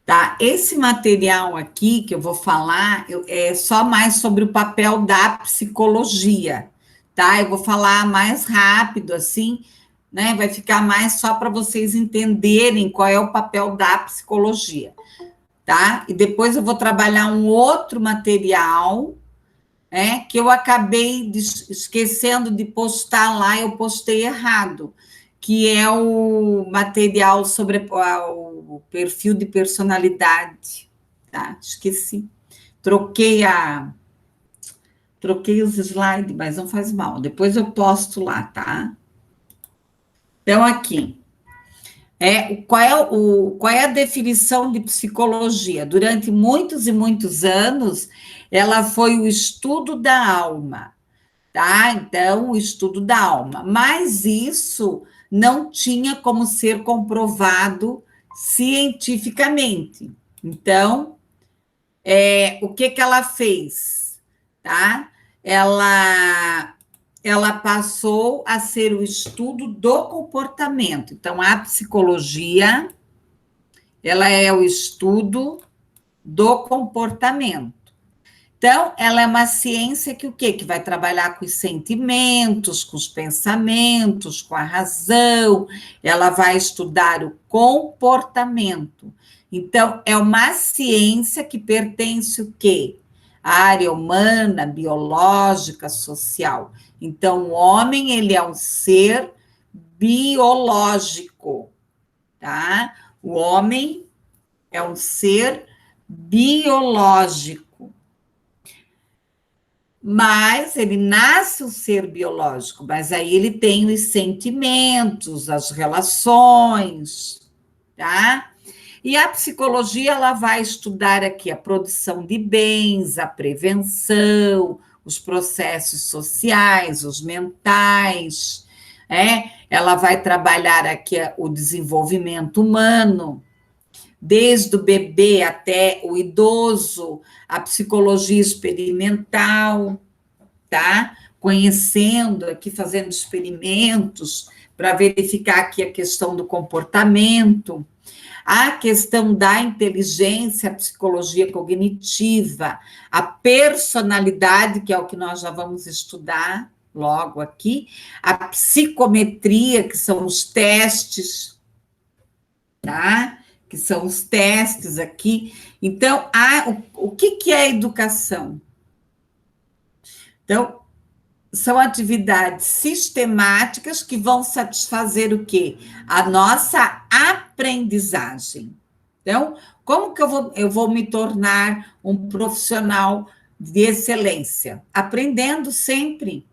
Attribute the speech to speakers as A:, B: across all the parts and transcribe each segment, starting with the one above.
A: Tá? Esse material aqui que eu vou falar é só mais sobre o papel da psicologia, tá? Eu vou falar mais rápido, assim, né? Vai ficar mais só para vocês entenderem qual é o papel da psicologia, tá? E depois eu vou trabalhar um outro material, que eu acabei esquecendo de postar lá, eu postei errado, que é o material sobre o perfil de personalidade, tá? Esqueci. Troquei troquei os slides, mas não faz mal. Depois eu posto lá, tá? Então, aqui. Qual é a definição de psicologia? Durante muitos e muitos anos, ela foi o estudo da alma, tá? Então, o estudo da alma. Mas isso não tinha como ser comprovado cientificamente. Então, o que que ela fez, tá? Ela ela passou a ser o estudo do comportamento. Então, a psicologia, ela é o estudo do comportamento. Então, ela é uma ciência que o quê? Que vai trabalhar com os sentimentos, com os pensamentos, com a razão, ela vai estudar o comportamento. Então, é uma ciência que pertence o quê? À área humana, biológica, social. Então, o homem, ele é um ser biológico, tá? O homem é um ser biológico. Mas ele nasce um ser biológico, mas aí ele tem os sentimentos, as relações, tá? E a psicologia, ela vai estudar aqui a produção de bens, a prevenção, os processos sociais, os mentais, ela vai trabalhar aqui o desenvolvimento humano, desde o bebê até o idoso, a psicologia experimental, tá? Conhecendo aqui, fazendo experimentos para verificar aqui a questão do comportamento, a questão da inteligência, a psicologia cognitiva, a personalidade, que é o que nós já vamos estudar logo aqui, a psicometria, que são os testes, tá? Que são os testes aqui. Então, o que é educação? Então, são atividades sistemáticas que vão satisfazer o quê? A nossa aprendizagem. Então, como que eu vou me tornar um profissional de excelência? Aprendendo sempre.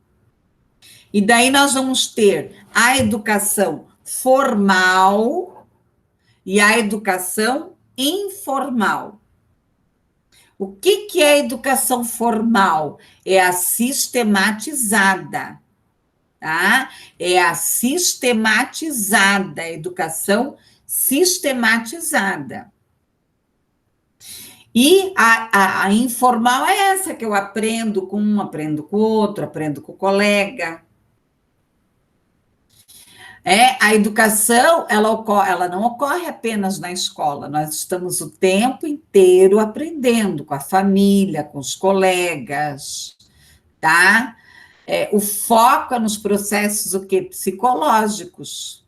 A: E daí nós vamos ter a educação formal e a educação informal. O que é educação formal? É a sistematizada, tá? É a sistematizada, a educação sistematizada. E a informal é essa que eu aprendo com um, aprendo com o outro, aprendo com o colega. A educação, ela não ocorre apenas na escola, nós estamos o tempo inteiro aprendendo com a família, com os colegas, tá? O foco é nos processos o quê? Psicológicos.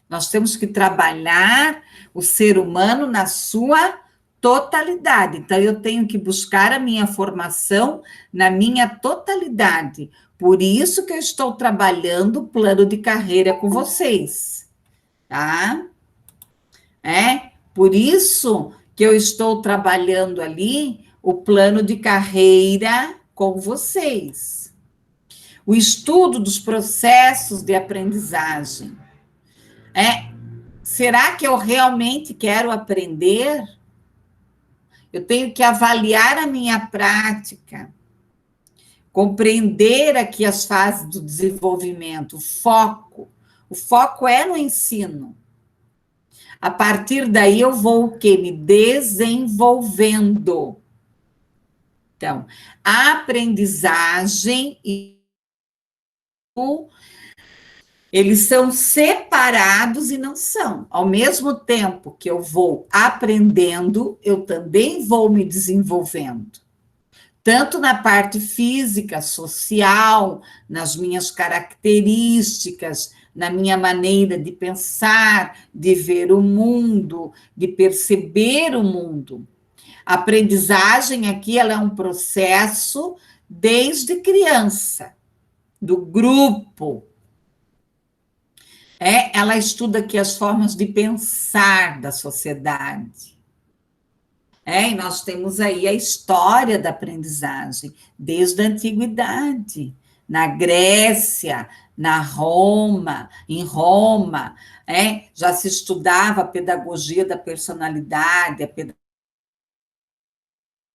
A: Nós temos que trabalhar o ser humano na sua totalidade. Então, eu tenho que buscar a minha formação na minha totalidade. Por isso que eu estou trabalhando o plano de carreira com vocês, tá? Por isso que eu estou trabalhando ali o plano de carreira com vocês. O estudo dos processos de aprendizagem. Será que eu realmente quero aprender? Eu tenho que avaliar a minha prática, compreender aqui as fases do desenvolvimento, o foco. O foco é no ensino. A partir daí eu vou o quê? Me desenvolvendo. Então, a aprendizagem e Eles são separados e não são. Ao mesmo tempo que eu vou aprendendo, eu também vou me desenvolvendo. Tanto na parte física, social, nas minhas características, na minha maneira de pensar, de ver o mundo, de perceber o mundo. A aprendizagem aqui ela é um processo desde criança, do grupo. Ela estuda aqui as formas de pensar da sociedade. E nós temos aí a história da aprendizagem, desde a antiguidade, na Grécia, em Roma, já se estudava a pedagogia da personalidade,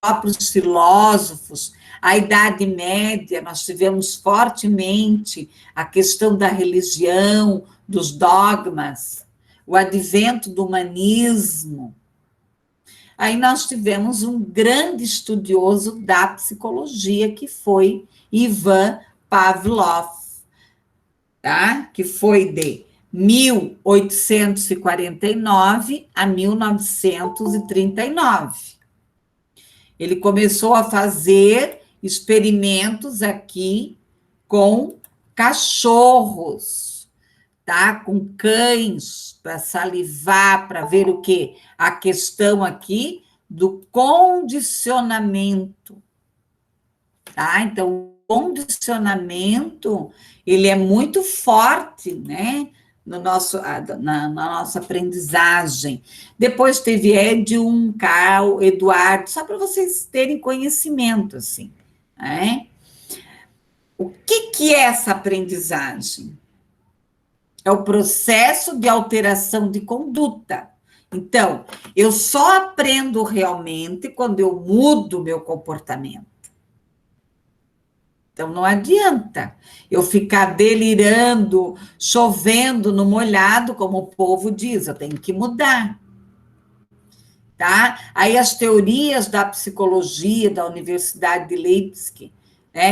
A: próprios filósofos, a Idade Média, nós tivemos fortemente a questão da religião, dos dogmas, o advento do humanismo. Aí nós tivemos um grande estudioso da psicologia, que foi Ivan Pavlov, tá? Que foi de 1849 a 1939. Ele começou a fazer experimentos aqui com cachorros, tá? Com cães, para salivar, para ver o quê? A questão aqui do condicionamento, tá? Então, o condicionamento, ele é muito forte, né? Na nossa aprendizagem. Depois teve Edmund, Carl, Eduardo, só para vocês terem conhecimento, assim, né? O que é essa aprendizagem? É o processo de alteração de conduta. Então, eu só aprendo realmente quando eu mudo meu comportamento. Então, não adianta eu ficar delirando, chovendo no molhado, como o povo diz, eu tenho que mudar. Tá? Aí as teorias da psicologia da Universidade de Leipzig,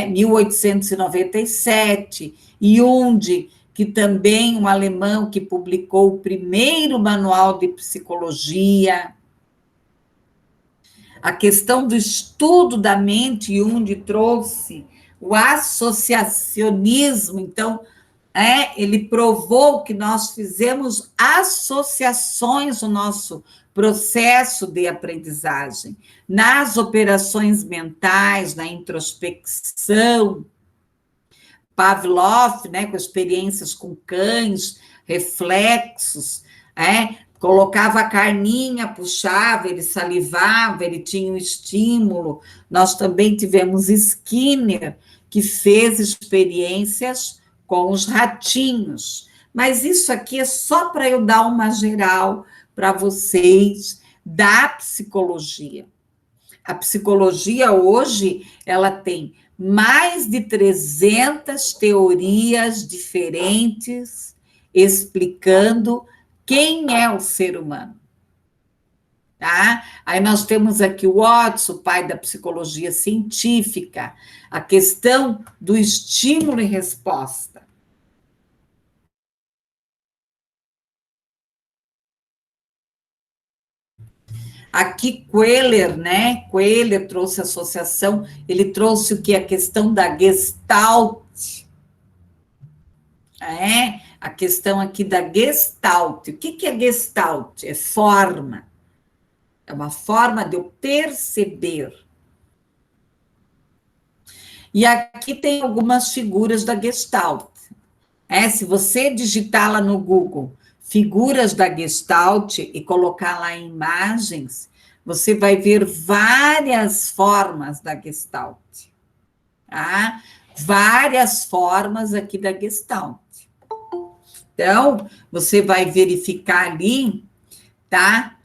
A: 1897, Jung, que também um alemão que publicou o primeiro manual de psicologia. A questão do estudo da mente, Jung trouxe o associacionismo, então, ele provou que nós fizemos associações no nosso processo de aprendizagem, nas operações mentais, na introspecção. Pavlov, com experiências com cães, reflexos, colocava a carninha, puxava, ele salivava, ele tinha um estímulo. Nós também tivemos Skinner, que fez experiências com os ratinhos. Mas isso aqui é só para eu dar uma geral para vocês da psicologia. A psicologia hoje, ela tem mais de 300 teorias diferentes explicando quem é o ser humano. Tá? Aí nós temos aqui o Watson, o pai da psicologia científica, a questão do estímulo e resposta. Aqui Kohler, Kohler trouxe associação, ele trouxe o que? A questão da Gestalt. A questão aqui da Gestalt. O que é Gestalt? É forma. É uma forma de eu perceber. E aqui tem algumas figuras da Gestalt. Se você digitar lá no Google figuras da Gestalt e colocar lá imagens, você vai ver várias formas da Gestalt. Tá? Várias formas aqui da Gestalt. Então, você vai verificar ali, tá?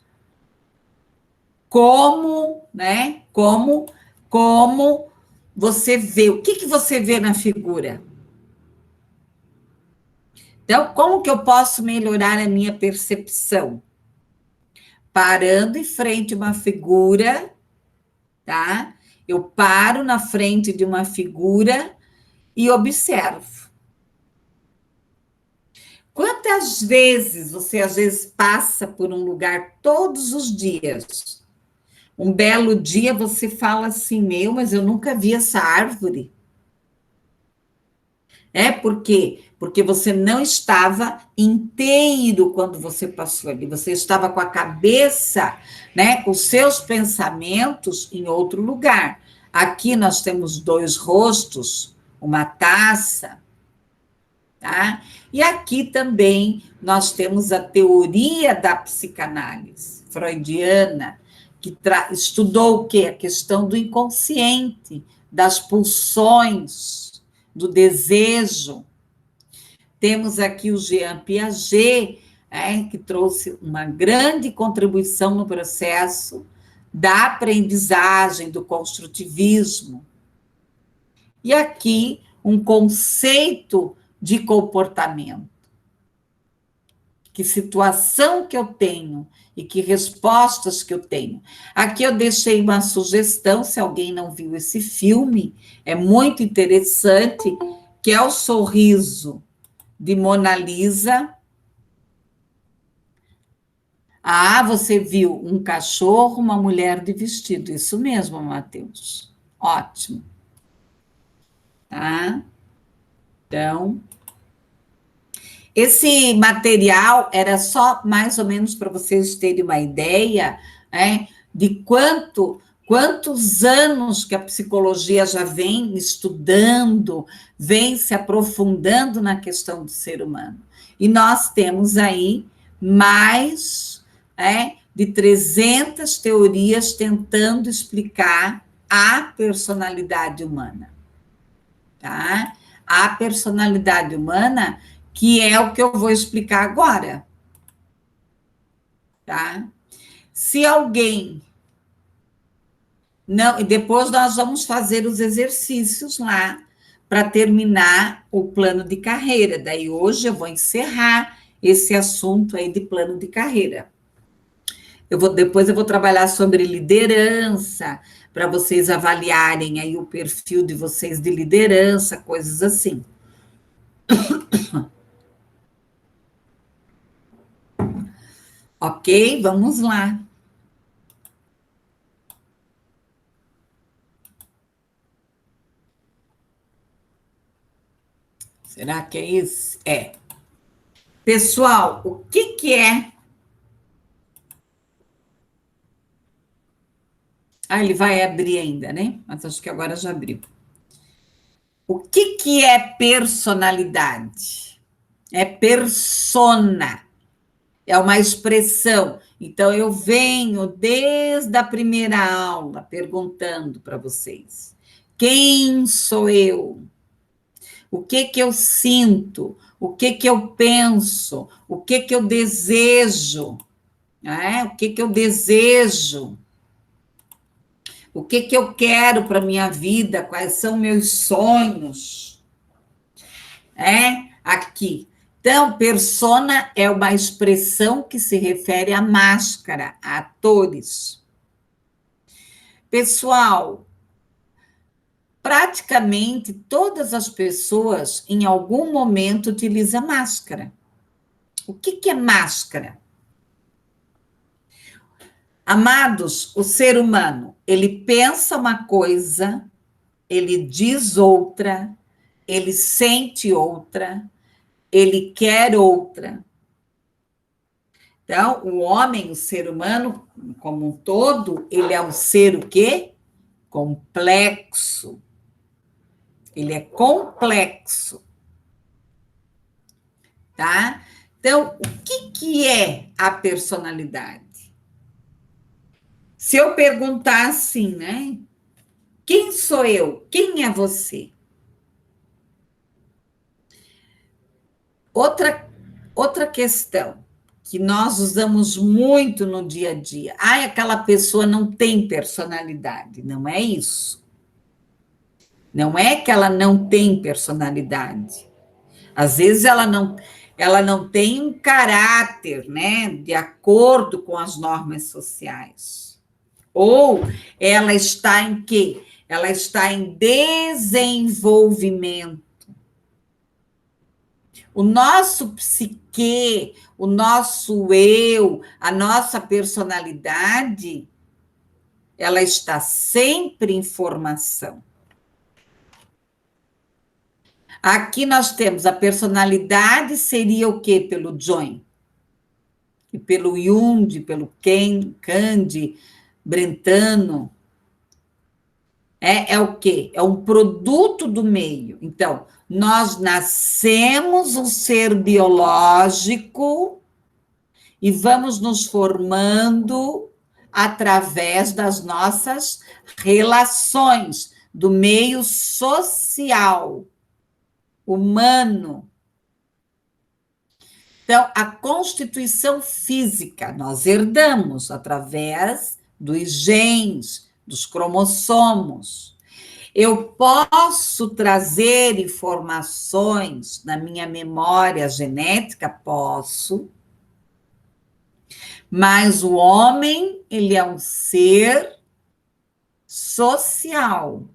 A: Como você vê. O que você vê na figura? Então, como que eu posso melhorar a minha percepção? Parando em frente a uma figura, tá? Eu paro na frente de uma figura e observo. Quantas vezes você, às vezes, passa por um lugar todos os dias? Um belo dia você fala assim, meu, mas eu nunca vi essa árvore. É porque você não estava inteiro quando você passou ali, você estava com a cabeça, né, com seus pensamentos em outro lugar. Aqui nós temos dois rostos, uma taça, tá? E aqui também nós temos a teoria da psicanálise freudiana, que estudou o quê? A questão do inconsciente, das pulsões, do desejo. Temos aqui o Jean Piaget, que trouxe uma grande contribuição no processo da aprendizagem, do construtivismo. E aqui um conceito de comportamento. Que situação que eu tenho e que respostas que eu tenho. Aqui eu deixei uma sugestão, se alguém não viu esse filme, é muito interessante, que é o sorriso de Mona Lisa. Ah, você viu um cachorro, uma mulher de vestido. Isso mesmo, Matheus. Ótimo. Tá? Então, esse material era só mais ou menos para vocês terem uma ideia, né, de quantos anos que a psicologia já vem estudando, vem se aprofundando na questão do ser humano. E nós temos aí mais, de 300 teorias tentando explicar a personalidade humana, tá? A personalidade humana, que é o que eu vou explicar agora, tá? Se alguém não, e depois nós vamos fazer os exercícios lá para terminar o plano de carreira. Daí hoje eu vou encerrar esse assunto aí de plano de carreira. Depois eu vou trabalhar sobre liderança, para vocês avaliarem aí o perfil de vocês de liderança, coisas assim. Ok? Vamos lá. Será que é isso? É. Pessoal, o que é? Ah, ele vai abrir ainda, né? Mas acho que agora já abriu. O que é personalidade? É persona, é uma expressão. Então, eu venho desde a primeira aula perguntando para vocês: quem sou eu? O que eu sinto? O que eu penso? O que eu desejo? O que eu desejo? O que eu quero para a minha vida? Quais são meus sonhos? Aqui. Então, persona é uma expressão que se refere à máscara, a atores. Pessoal, praticamente todas as pessoas, em algum momento, utilizam máscara. O que é máscara? Amados, o ser humano, ele pensa uma coisa, ele diz outra, ele sente outra, ele quer outra. Então, o homem, o ser humano, como um todo, ele é um ser o quê? Complexo. Ele é complexo. Tá? Então, o que é a personalidade? Se eu perguntar assim, né? Quem sou eu? Quem é você? Outra questão que nós usamos muito no dia a dia. Aquela pessoa não tem personalidade. Não é isso. Não é que ela não tem personalidade. Às vezes ela não tem um caráter, né, de acordo com as normas sociais. Ou ela está em quê? Ela está em desenvolvimento. O nosso psique, o nosso eu, a nossa personalidade, ela está sempre em formação. Aqui nós temos a personalidade, seria o quê? Pelo Jung, e pelo Jung, pelo Candy, Brentano. É o quê? É um produto do meio. Então, nós nascemos um ser biológico e vamos nos formando através das nossas relações, do meio social, humano. Então, a constituição física nós herdamos através dos genes, dos cromossomos. Eu posso trazer informações na minha memória genética? Posso. Mas o homem, ele é um ser social.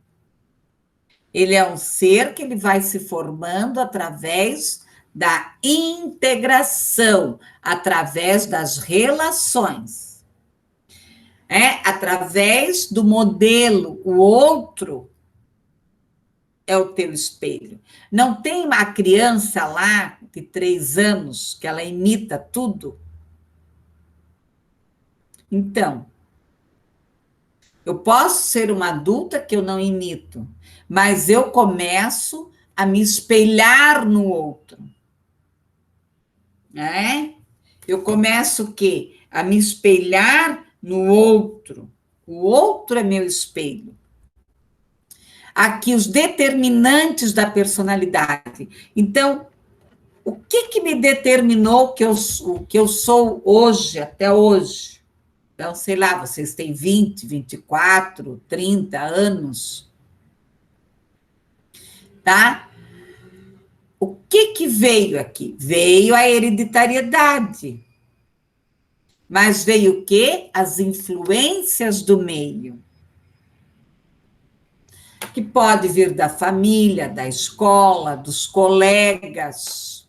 A: Ele é um ser que ele vai se formando através da integração, através das relações. Através do modelo, o outro é o teu espelho. Não tem uma criança lá de 3 anos que ela imita tudo? Então, eu posso ser uma adulta que eu não imito, mas eu começo a me espelhar no outro. Né? Eu começo o quê? A me espelhar no outro. O outro é meu espelho. Aqui, os determinantes da personalidade. Então, o que me determinou o que eu sou hoje, até hoje? Então, sei lá, vocês têm 20, 24, 30 anos, tá? O que veio aqui? Veio a hereditariedade. Mas veio o quê? As influências do meio. Que pode vir da família, da escola, dos colegas.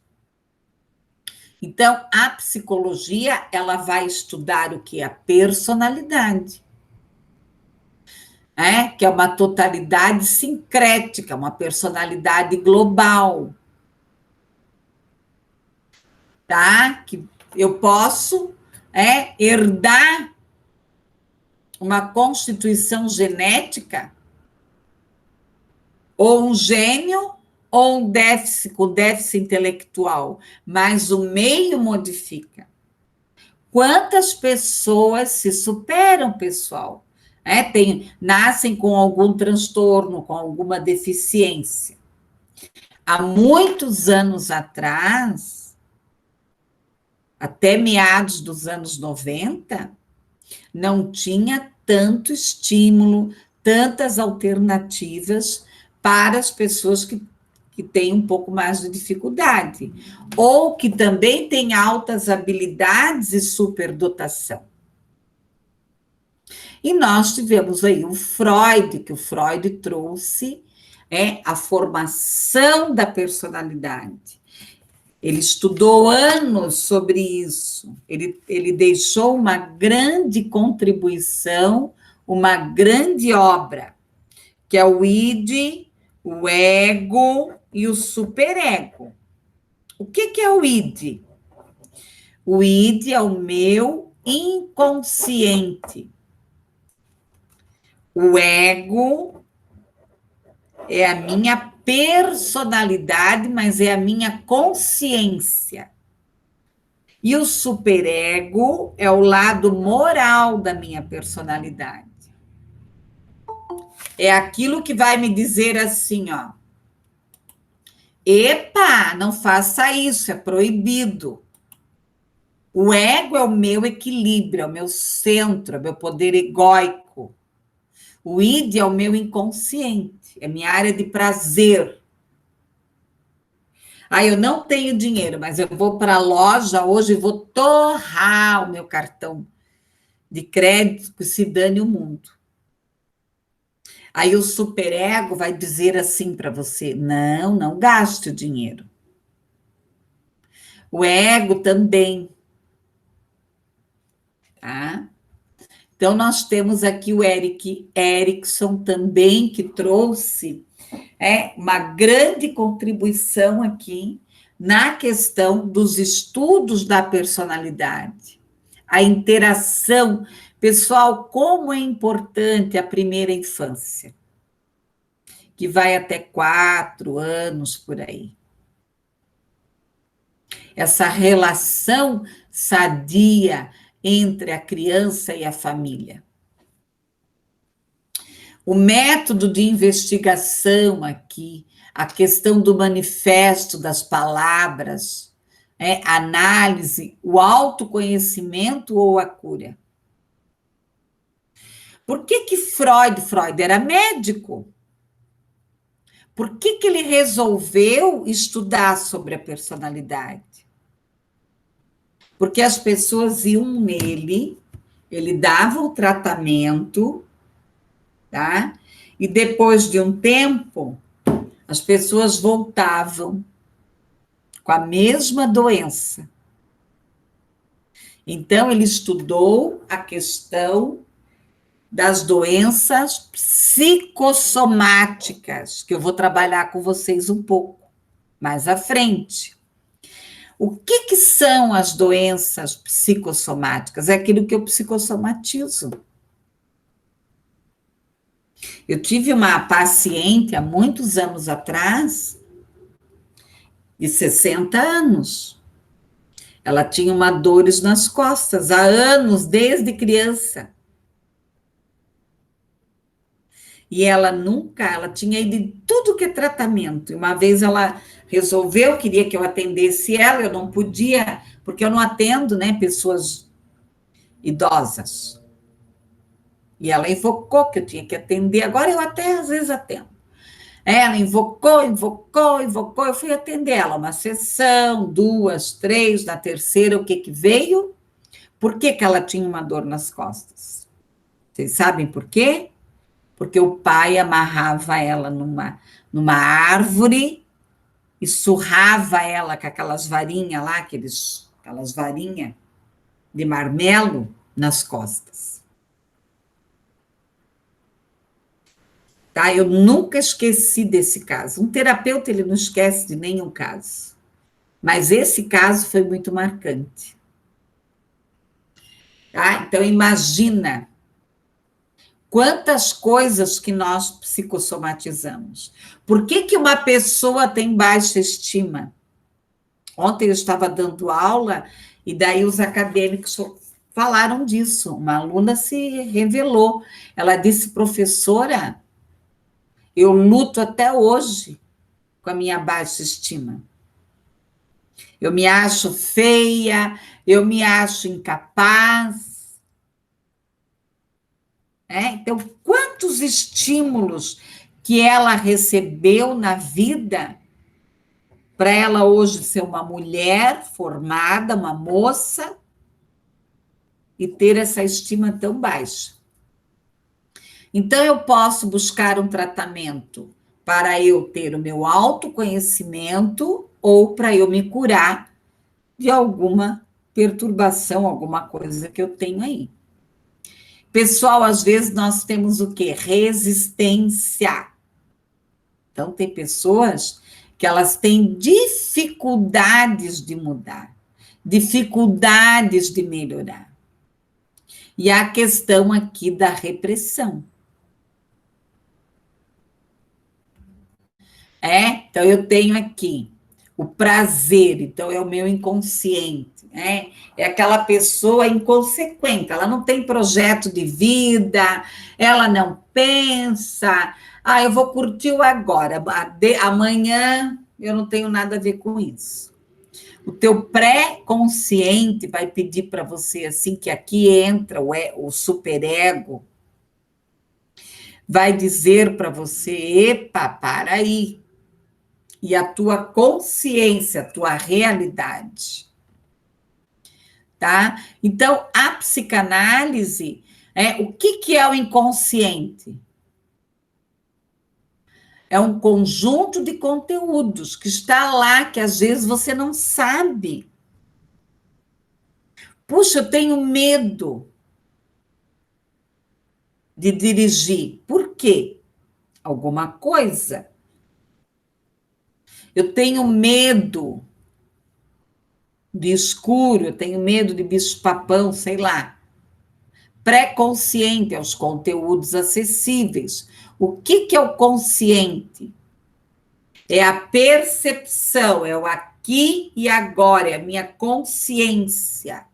A: Então, a psicologia, ela vai estudar o que? A personalidade. Que é uma totalidade sincrética, uma personalidade global. Tá? Que eu posso herdar uma constituição genética, ou um gênio, ou um déficit, com déficit intelectual, mas o meio modifica. Quantas pessoas se superam, pessoal? Nascem com algum transtorno, com alguma deficiência. Há muitos anos atrás, até meados dos anos 90, não tinha tanto estímulo, tantas alternativas para as pessoas que têm um pouco mais de dificuldade, ou que também têm altas habilidades e superdotação. E nós tivemos aí o Freud, que o Freud trouxe a formação da personalidade. Ele estudou anos sobre isso, ele deixou uma grande contribuição, uma grande obra, que é o id, o ego e o superego. O que é o id? O id é o meu inconsciente. O ego é a minha personalidade, mas é a minha consciência. E o superego é o lado moral da minha personalidade. É aquilo que vai me dizer assim, ó. Epa, não faça isso, é proibido. O ego é o meu equilíbrio, é o meu centro, é o meu poder egóico. O id é o meu inconsciente, é minha área de prazer. Eu não tenho dinheiro, mas eu vou para a loja hoje e vou torrar o meu cartão de crédito que se dane o mundo. Aí o superego vai dizer assim para você: não gaste o dinheiro. O ego também, tá? Então, nós temos aqui o Erik Erikson também, que trouxe uma grande contribuição aqui na questão dos estudos da personalidade, a interação. Pessoal, como é importante a primeira infância, que vai até 4 anos por aí. Essa relação sadia entre a criança e a família. O método de investigação aqui, a questão do manifesto das palavras, análise, o autoconhecimento ou a cura. Por que Freud era médico? Por que ele resolveu estudar sobre a personalidade? Porque as pessoas iam nele, ele dava o tratamento, tá? E depois de um tempo, as pessoas voltavam com a mesma doença. Então, ele estudou a questão das doenças psicossomáticas, que eu vou trabalhar com vocês um pouco mais à frente. O que são as doenças psicossomáticas? É aquilo que eu psicossomatizo. Eu tive uma paciente há muitos anos atrás, de 60 anos. Ela tinha uma dores nas costas há anos, desde criança. E ela tinha ido em tudo que é tratamento. E uma vez ela resolveu, queria que eu atendesse ela, eu não podia, porque eu não atendo, pessoas idosas. E ela invocou que eu tinha que atender, agora eu até às vezes atendo. Ela invocou, eu fui atender ela, uma sessão, 2, 3, na terceira, o que veio? Por que ela tinha uma dor nas costas? Vocês sabem por quê? Porque o pai amarrava ela numa árvore e surrava ela com aquelas varinhas lá, aquelas varinhas de marmelo nas costas. Tá? Eu nunca esqueci desse caso. Um terapeuta, ele não esquece de nenhum caso. Mas esse caso foi muito marcante. Tá? Então, imagina quantas coisas que nós psicossomatizamos. Por que uma pessoa tem baixa estima? Ontem eu estava dando aula e daí os acadêmicos falaram disso. Uma aluna se revelou. Ela disse, professora, eu luto até hoje com a minha baixa estima. Eu me acho feia, eu me acho incapaz. Então, quantos estímulos que ela recebeu na vida para ela hoje ser uma mulher formada, uma moça, e ter essa estima tão baixa. Então, eu posso buscar um tratamento para eu ter o meu autoconhecimento ou para eu me curar de alguma perturbação, alguma coisa que eu tenho aí. Pessoal, às vezes nós temos o quê? Resistência. Então, tem pessoas que elas têm dificuldades de mudar, dificuldades de melhorar. E a questão aqui da repressão. Então, eu tenho aqui o prazer, então é o meu inconsciente, é aquela pessoa inconsequente, ela não tem projeto de vida, ela não pensa, eu vou curtir o agora, amanhã eu não tenho nada a ver com isso. O teu pré-consciente vai pedir para você, assim, que aqui entra o superego, vai dizer para você, epa, para aí, e a tua consciência, a tua realidade. Tá? Então, a psicanálise, o que é o inconsciente? É um conjunto de conteúdos que está lá, que às vezes você não sabe. Puxa, eu tenho medo de dirigir. Por quê? Alguma coisa. Eu tenho medo de escuro, eu tenho medo de bicho-papão, sei lá. Pré-consciente aos conteúdos acessíveis. O que é o consciente? É a percepção, é o aqui e agora, é a minha consciência.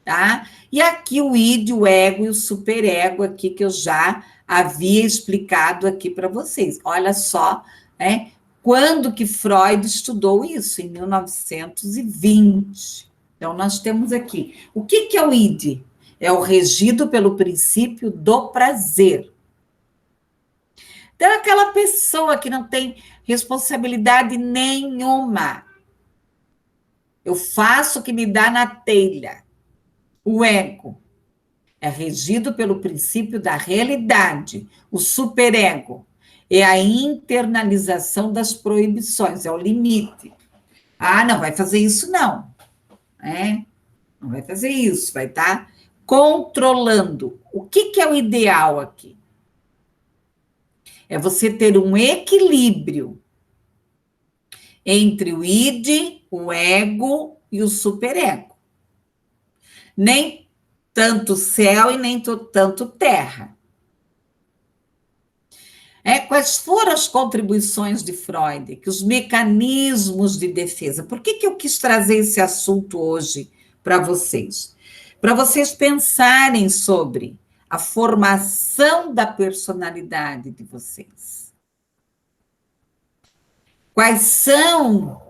A: Tá? E aqui o id, o ego e o superego aqui que eu já havia explicado aqui para vocês. Olha só, né? Quando que Freud estudou isso? Em 1920. Então, nós temos aqui. O que é o id? É o regido pelo princípio do prazer. Então, é aquela pessoa que não tem responsabilidade nenhuma. Eu faço o que me dá na telha. O ego é regido pelo princípio da realidade. O superego é a internalização das proibições, é o limite. Ah, não vai fazer isso, não. Não vai fazer isso, vai estar controlando. O que é o ideal aqui? É você ter um equilíbrio entre o id, o ego e o superego. Nem tanto céu e nem tanto terra. Quais foram as contribuições de Freud? Que os mecanismos de defesa. Por que eu quis trazer esse assunto hoje para vocês? Para vocês pensarem sobre a formação da personalidade de vocês. Quais são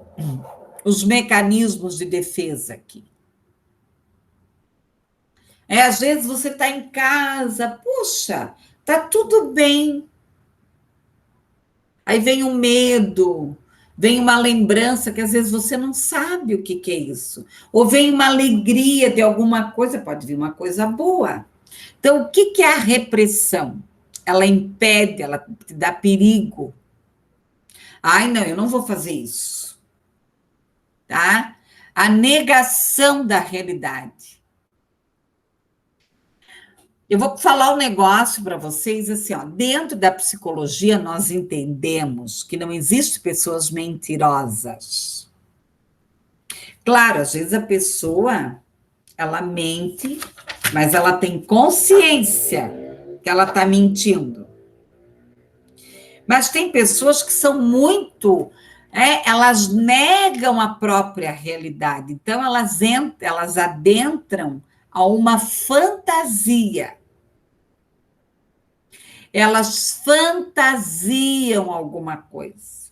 A: os mecanismos de defesa aqui? Às vezes você está em casa, puxa, está tudo bem. Aí vem o medo, vem uma lembrança que às vezes você não sabe o que é isso. Ou vem uma alegria de alguma coisa, pode vir uma coisa boa. Então, o que é a repressão? Ela impede, ela te dá perigo. Ai, não, eu não vou fazer isso. Tá? A negação da realidade. Eu vou falar um negócio para vocês, assim, ó, dentro da psicologia nós entendemos que não existe pessoas mentirosas. Claro, às vezes a pessoa, ela mente, mas ela tem consciência que ela está mentindo. Mas tem pessoas que são muito, elas negam a própria realidade, então elas adentram a uma fantasia. Elas fantasiam alguma coisa.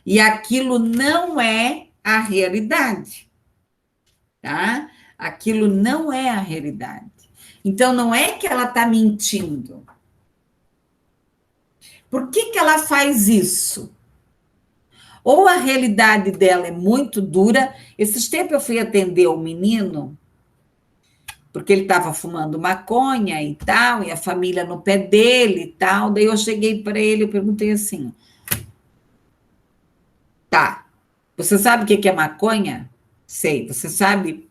A: E aquilo não é a realidade. Tá? Aquilo não é a realidade. Então, não é que ela está mentindo. Por que ela faz isso? Ou a realidade dela é muito dura. Esses tempos eu fui atender o menino, porque ele estava fumando maconha e tal, e a família no pé dele e tal. Daí eu cheguei para ele, eu perguntei assim: tá, você sabe o que é maconha? Sei. Você sabe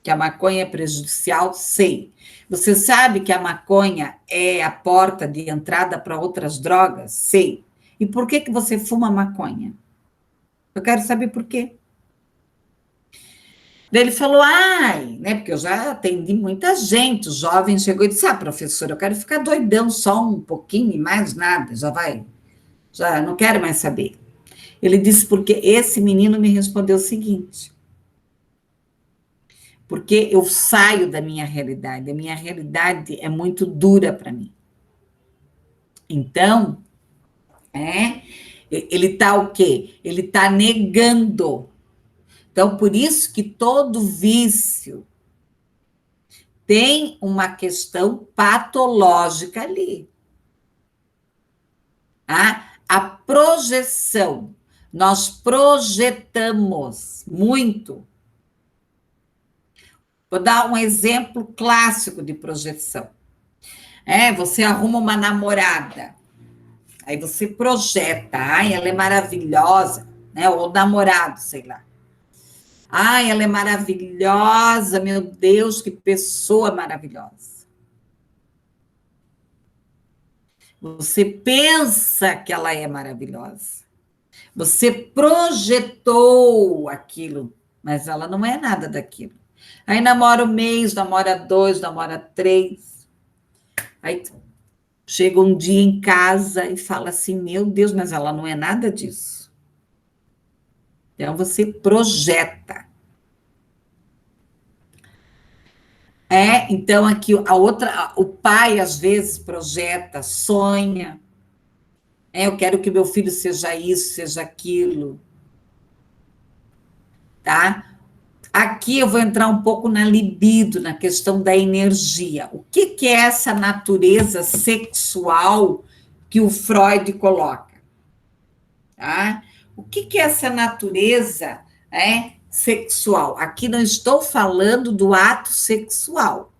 A: que a maconha é prejudicial? Sei. Você sabe que a maconha é a porta de entrada para outras drogas? Sei. E por que você fuma maconha? Eu quero saber por quê. Daí ele falou, ai, né? Porque eu já atendi muita gente. O jovem chegou e disse: ah, professora, eu quero ficar doidão só um pouquinho e mais nada, já não quero mais saber. Ele disse, porque esse menino me respondeu o seguinte: porque eu saio da minha realidade, a minha realidade é muito dura para mim. Então, ele está o quê? Ele está negando. Então, por isso que todo vício tem uma questão patológica ali. A projeção. Nós projetamos muito. Vou dar um exemplo clássico de projeção. Você arruma uma namorada, aí você projeta, ai, ela é maravilhosa, né? Ou namorado, sei lá. Ai, ela é maravilhosa, meu Deus, que pessoa maravilhosa. Você pensa que ela é maravilhosa. Você projetou aquilo, mas ela não é nada daquilo. Aí namora 1 mês, namora 2, namora 3. Aí chega um dia em casa e fala assim: meu Deus, mas ela não é nada disso. Então você projeta. Então aqui a outra, o pai às vezes projeta, sonha. Eu quero que meu filho seja isso, seja aquilo, tá? Aqui eu vou entrar um pouco na libido, na questão da energia. O que, que é essa natureza sexual que o Freud coloca? Tá? O que, que é essa natureza sexual? Aqui não estou falando do ato sexual.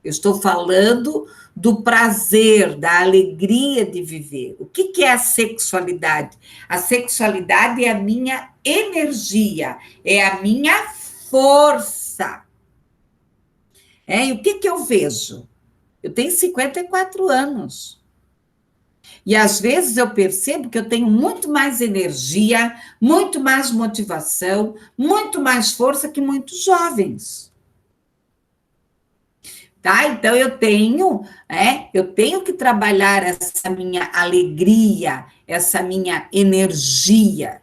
A: Eu estou falando do prazer, da alegria de viver. O que, que é a sexualidade? A sexualidade é a minha energia, é a minha força. E o que, que eu vejo? Eu tenho 54 anos. E às vezes eu percebo que eu tenho muito mais energia, muito mais motivação, muito mais força que muitos jovens. Tá? Então eu tenho que trabalhar essa minha alegria, essa minha energia.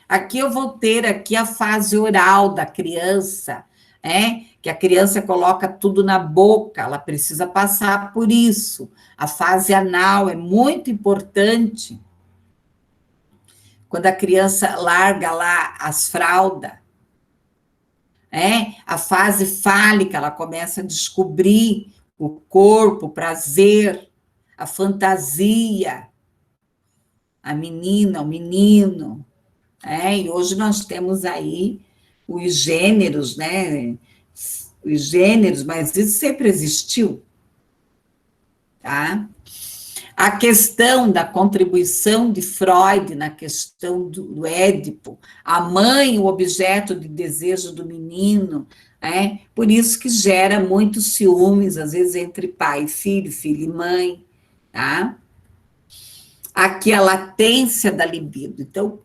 A: Aqui eu vou ter aqui a fase oral da criança, que a criança coloca tudo na boca, ela precisa passar por isso. A fase anal é muito importante. Quando a criança larga lá as fraldas, a fase fálica, ela começa a descobrir o corpo, o prazer, a fantasia, a menina, o menino. E hoje nós temos aí os gêneros, né? Os gêneros, mas isso sempre existiu, tá? A questão da contribuição de Freud na questão do Édipo, a mãe, o objeto de desejo do menino, por isso que gera muitos ciúmes, às vezes, entre pai e filho, filho e mãe, tá? Aqui a latência da libido. Então,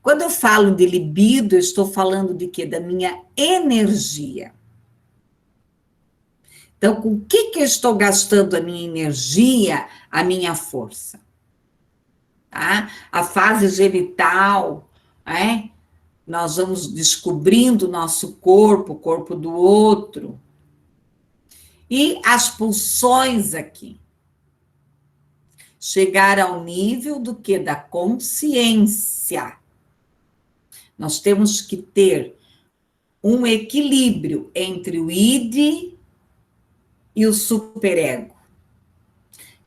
A: quando eu falo de libido, eu estou falando de quê? Da minha energia. Então, com o que eu estou gastando a minha energia, a minha força? Tá? A fase genital, nós vamos descobrindo o nosso corpo, o corpo do outro. E as pulsões aqui. Chegar ao nível do que? Da consciência. Nós temos que ter um equilíbrio entre o id e o superego,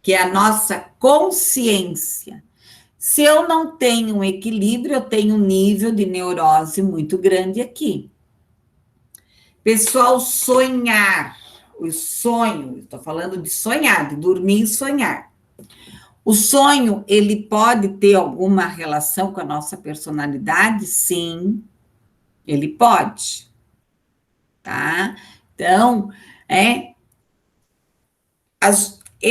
A: que é a nossa consciência. Se eu não tenho um equilíbrio, eu tenho um nível de neurose muito grande aqui. Pessoal, sonhar, o sonho, estou falando de sonhar, de dormir e sonhar. O sonho, ele pode ter alguma relação com a nossa personalidade? Sim, ele pode. Tá? Então,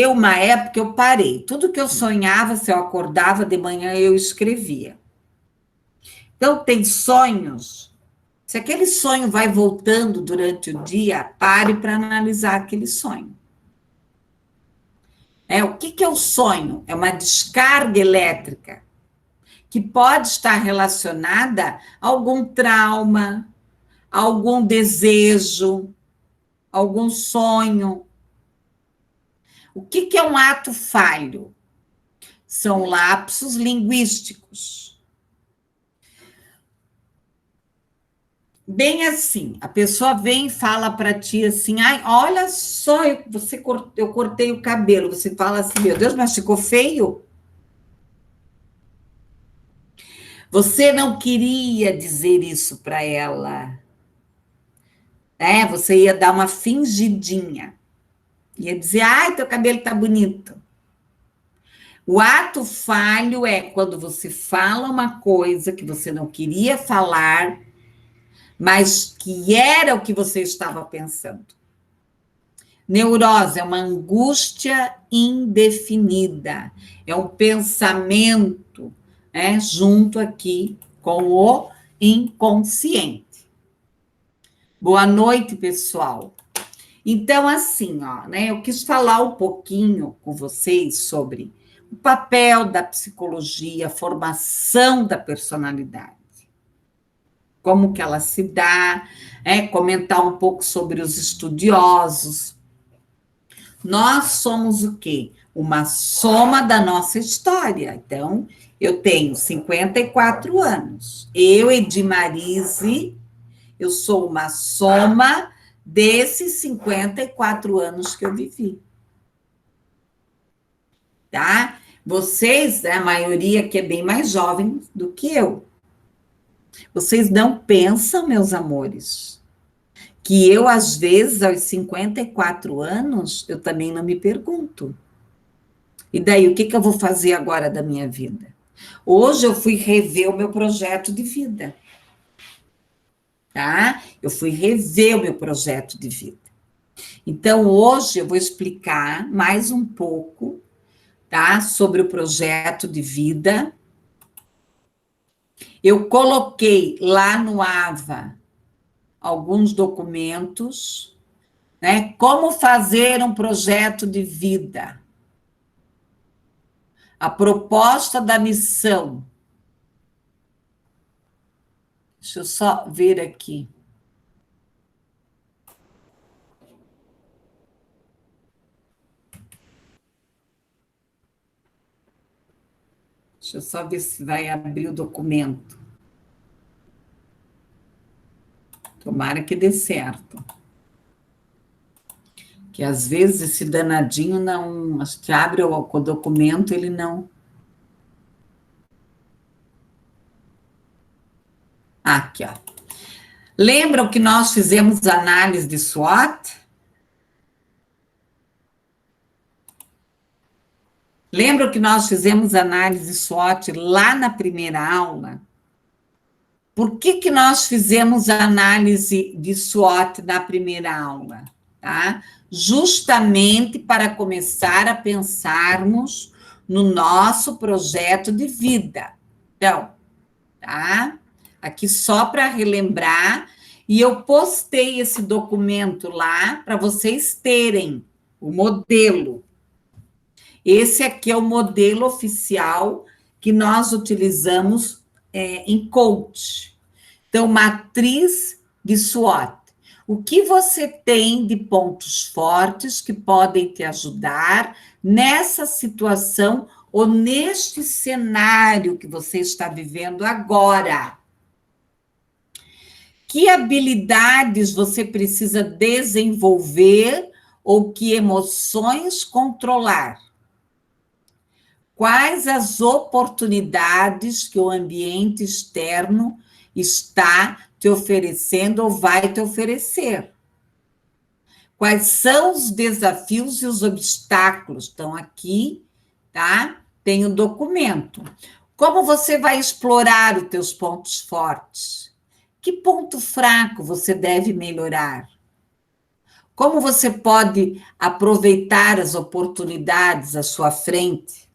A: uma época, eu parei. Tudo que eu sonhava, se eu acordava de manhã, eu escrevia. Então, tem sonhos. Se aquele sonho vai voltando durante o dia, pare para analisar aquele sonho. O que é o sonho? É uma descarga elétrica que pode estar relacionada a algum trauma, a algum desejo, algum sonho. O que é um ato falho? São lapsos linguísticos. Bem assim, a pessoa vem e fala para ti assim: ai, olha só, eu cortei o cabelo. Você fala assim: meu Deus, mas ficou feio? Você não queria dizer isso para ela. Você ia dar uma fingidinha. Ia dizer: ai, teu cabelo tá bonito. O ato falho é quando você fala uma coisa que você não queria falar mas que era o que você estava pensando. Neurose é uma angústia indefinida, é um pensamento, né, junto aqui com o inconsciente. Boa noite, pessoal. Então, assim, ó, né, eu quis falar um pouquinho com vocês sobre o papel da psicologia, a formação da personalidade, como que ela se dá, comentar um pouco sobre os estudiosos. Nós somos o quê? Uma soma da nossa história. Então, eu tenho 54 anos. Eu, Edmarise, eu sou uma soma desses 54 anos que eu vivi. Tá? Vocês, a maioria que é bem mais jovem do que eu. Vocês não pensam, meus amores, que eu, às vezes, aos 54 anos, eu também não me pergunto. E daí, o que eu vou fazer agora da minha vida? Hoje eu fui rever o meu projeto de vida. Tá? Eu fui rever o meu projeto de vida. Então, hoje eu vou explicar mais um pouco, tá? Sobre o projeto de vida. Eu coloquei lá no AVA alguns documentos, né? Como fazer um projeto de vida. A proposta da missão. Deixa eu só ver aqui. Deixa eu só ver se vai abrir o documento. Tomara que dê certo. Que às vezes esse danadinho não. Acho que abre o documento, ele não. Aqui, ó. Lembram que nós fizemos análise de SWOT? Lembram que nós fizemos análise de SWOT lá na primeira aula? Por que nós fizemos a análise de SWOT na primeira aula? Tá? Justamente para começar a pensarmos no nosso projeto de vida. Então, tá? Aqui só para relembrar, e eu postei esse documento lá para vocês terem o modelo. Esse aqui é o modelo oficial que nós utilizamos em coach. Então, matriz de SWOT. O que você tem de pontos fortes que podem te ajudar nessa situação ou neste cenário que você está vivendo agora? Que habilidades você precisa desenvolver ou que emoções controlar? Quais as oportunidades que o ambiente externo está te oferecendo ou vai te oferecer? Quais são os desafios e os obstáculos? Estão aqui, tá? Tem o documento. Como você vai explorar os teus pontos fortes? Que ponto fraco você deve melhorar? Como você pode aproveitar as oportunidades à sua frente?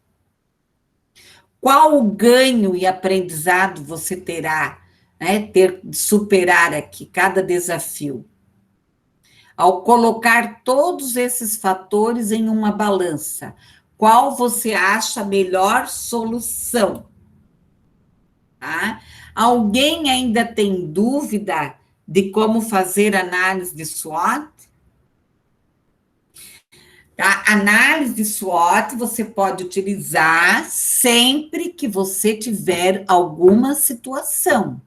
A: Qual o ganho e aprendizado você terá, né, ter de superar aqui cada desafio? Ao colocar todos esses fatores em uma balança, qual você acha a melhor solução? Tá? Alguém ainda tem dúvida de como fazer análise de SWOT? Tá? Análise de SWOT você pode utilizar sempre que você tiver alguma situação.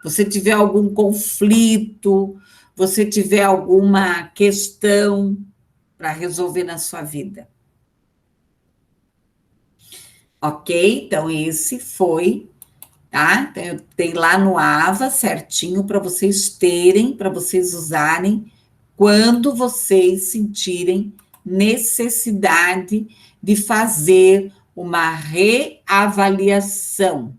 A: Você tiver algum conflito, você tiver alguma questão para resolver na sua vida. Ok? Então, esse foi, tá? Então, eu tenho lá no AVA certinho para vocês terem, para vocês usarem quando vocês sentirem necessidade de fazer uma reavaliação,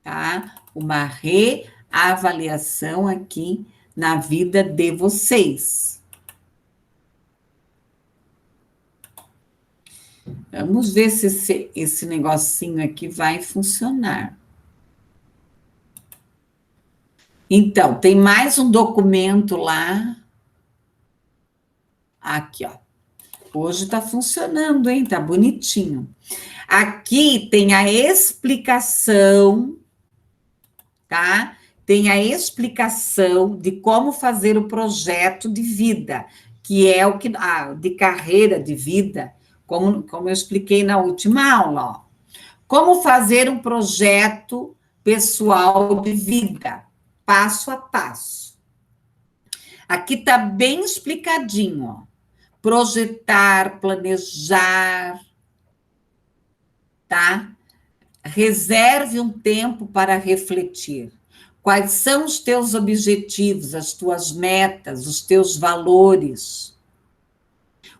A: tá? uma reavaliação aqui na vida de vocês. Vamos ver se esse negocinho aqui vai funcionar. Então, tem mais um documento lá. Aqui, ó. Hoje está funcionando, hein? Tá bonitinho. Aqui tem a explicação, tá? Tem a explicação de como fazer o projeto de vida, que é o que de carreira de vida, como eu expliquei na última aula, ó. Como fazer um projeto pessoal de vida, passo a passo. Aqui está bem explicadinho, ó. Projetar, planejar, tá? Reserve um tempo para refletir. Quais são os teus objetivos, as tuas metas, os teus valores?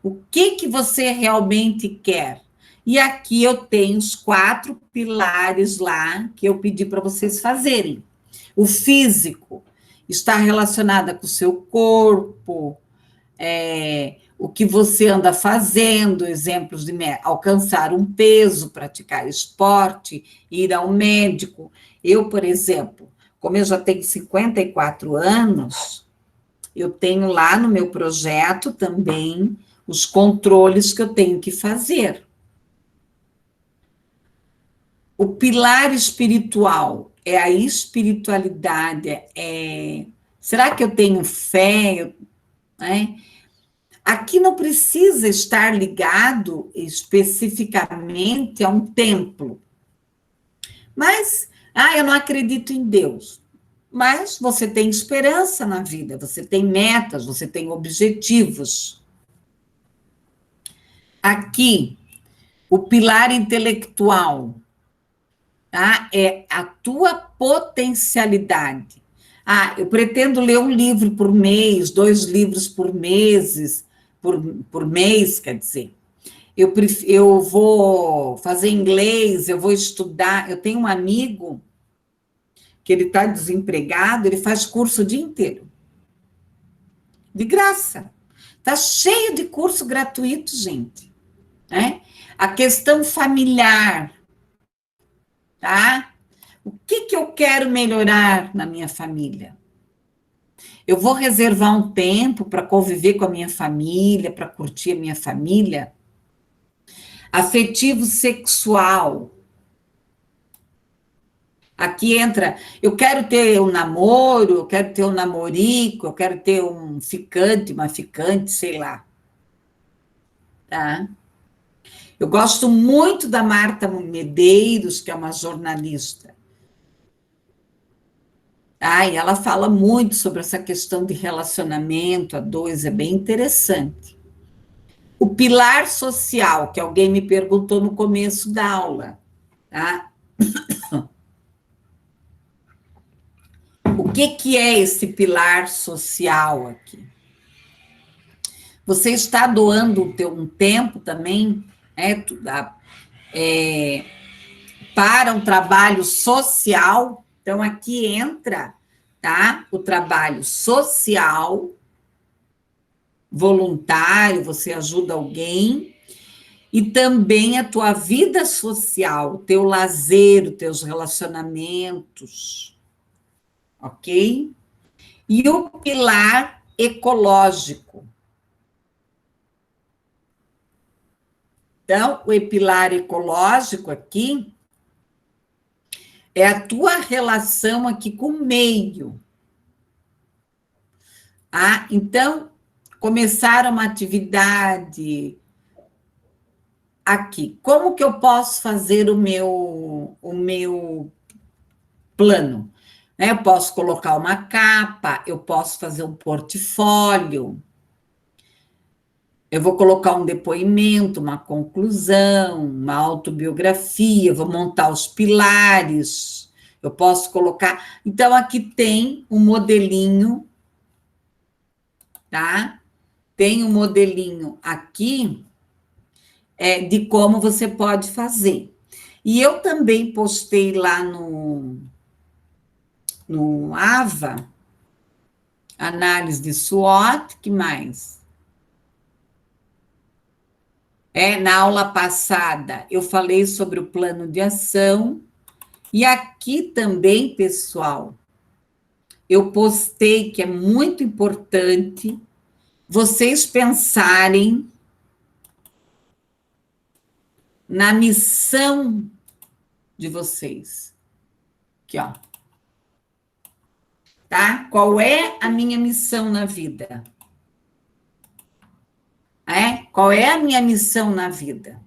A: O que você realmente quer? E aqui eu tenho os 4 pilares lá que eu pedi para vocês fazerem. O físico está relacionado com o seu corpo, o que você anda fazendo, exemplos de alcançar um peso, praticar esporte, ir ao médico. Eu, por exemplo, como eu já tenho 54 anos, eu tenho lá no meu projeto também os controles que eu tenho que fazer. O pilar espiritual é a espiritualidade. Será que eu tenho fé? Aqui não precisa estar ligado especificamente a um templo. Mas, eu não acredito em Deus. Mas você tem esperança na vida, você tem metas, você tem objetivos. Aqui, o pilar intelectual, tá? É a tua potencialidade. Eu pretendo ler um livro por mês, 2 livros por mês, quer dizer. Eu vou fazer inglês, eu vou estudar. Eu tenho um amigo que ele está desempregado, ele faz curso o dia inteiro. De graça. Está cheio de curso gratuito, gente. Né? A questão familiar, tá? O que eu quero melhorar na minha família? Eu vou reservar um tempo para conviver com a minha família, para curtir a minha família? Afetivo sexual. Aqui entra, eu quero ter um namoro, eu quero ter um namorico, eu quero ter um ficante, uma ficante, sei lá. Tá? Eu gosto muito da Marta Medeiros, que é uma jornalista. E ela fala muito sobre essa questão de relacionamento a dois, é bem interessante. O pilar social, que alguém me perguntou no começo da aula, tá? O que é esse pilar social aqui? Você está doando um tempo também, para um trabalho social. Então, aqui entra, tá? O trabalho social, voluntário, você ajuda alguém, e também a tua vida social, o teu lazer, os teus relacionamentos, ok? E o pilar ecológico. Então, o pilar ecológico aqui é a tua relação aqui com o meio. Então, começar uma atividade aqui. Como que eu posso fazer o meu plano? Eu posso colocar uma capa, eu posso fazer um portfólio, eu vou colocar um depoimento, uma conclusão, uma autobiografia, vou montar os pilares, eu posso colocar... Então, aqui tem um modelinho, tá? Tem um modelinho aqui de como você pode fazer. E eu também postei lá no AVA, análise de SWOT, que mais? Na aula passada, eu falei sobre o plano de ação, e aqui também, pessoal, eu postei que é muito importante vocês pensarem na missão de vocês. Aqui, ó. Tá? Qual é a minha missão na vida? Qual é a minha missão na vida?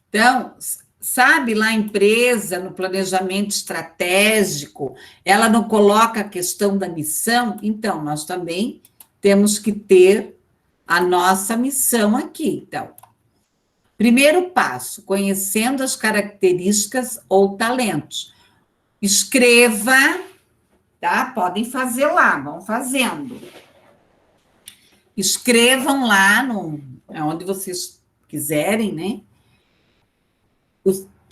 A: Então, sabe, lá a empresa, no planejamento estratégico, ela não coloca a questão da missão? Então, nós também temos que ter a nossa missão aqui. Então, primeiro passo, conhecendo as características ou talentos. Escreva, tá? Podem fazer lá, vão fazendo. Escrevam lá, onde vocês quiserem, né?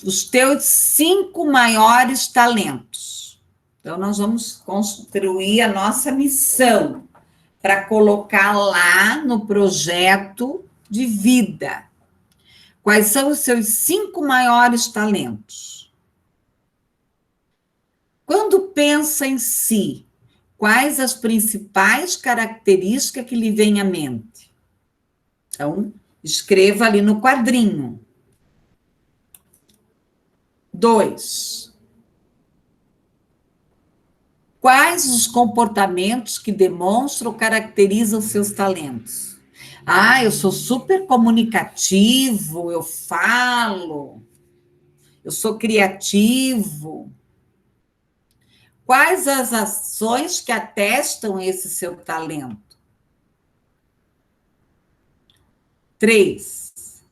A: Os teus 5 maiores talentos. Então, nós vamos construir a nossa missão para colocar lá no projeto de vida. Quais são os seus 5 maiores talentos? Quando pensa em si, quais as principais características que lhe vêm à mente? Então, escreva ali no quadrinho. 2. Quais os comportamentos que demonstram ou caracterizam seus talentos? Eu sou super comunicativo, eu falo, eu sou criativo. Quais as ações que atestam esse seu talento? 3.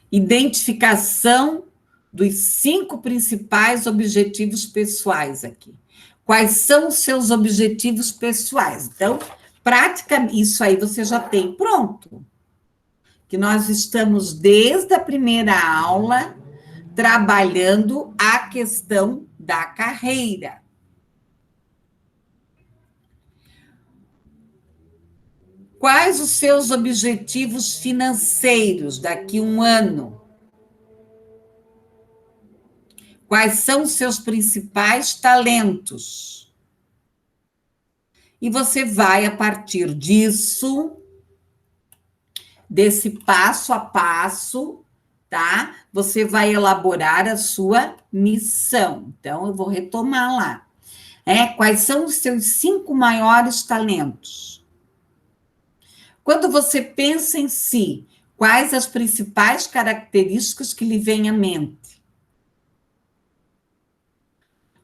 A: Identificação dos 5 principais objetivos pessoais aqui. Quais são os seus objetivos pessoais? Então, isso aí você já tem pronto. Que nós estamos desde a primeira aula trabalhando a questão da carreira. Quais os seus objetivos financeiros daqui a um ano? Quais são os seus principais talentos? E você vai, a partir disso, desse passo a passo, tá? Você vai elaborar a sua missão. Então, eu vou retomar lá. Quais são os seus 5 maiores talentos? Quando você pensa em si, quais as principais características que lhe vêm à mente?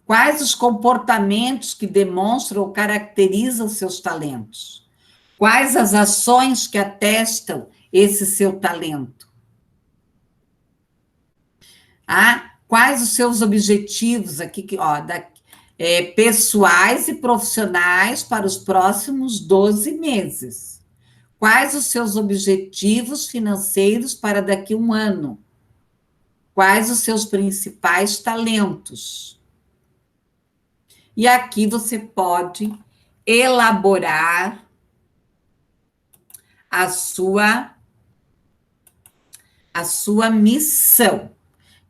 A: Quais os comportamentos que demonstram ou caracterizam seus talentos? Quais as ações que atestam esse seu talento? Quais os seus objetivos aqui, pessoais e profissionais para os próximos 12 meses? Quais os seus objetivos financeiros para daqui a um ano? Quais os seus principais talentos? E aqui você pode elaborar a sua missão.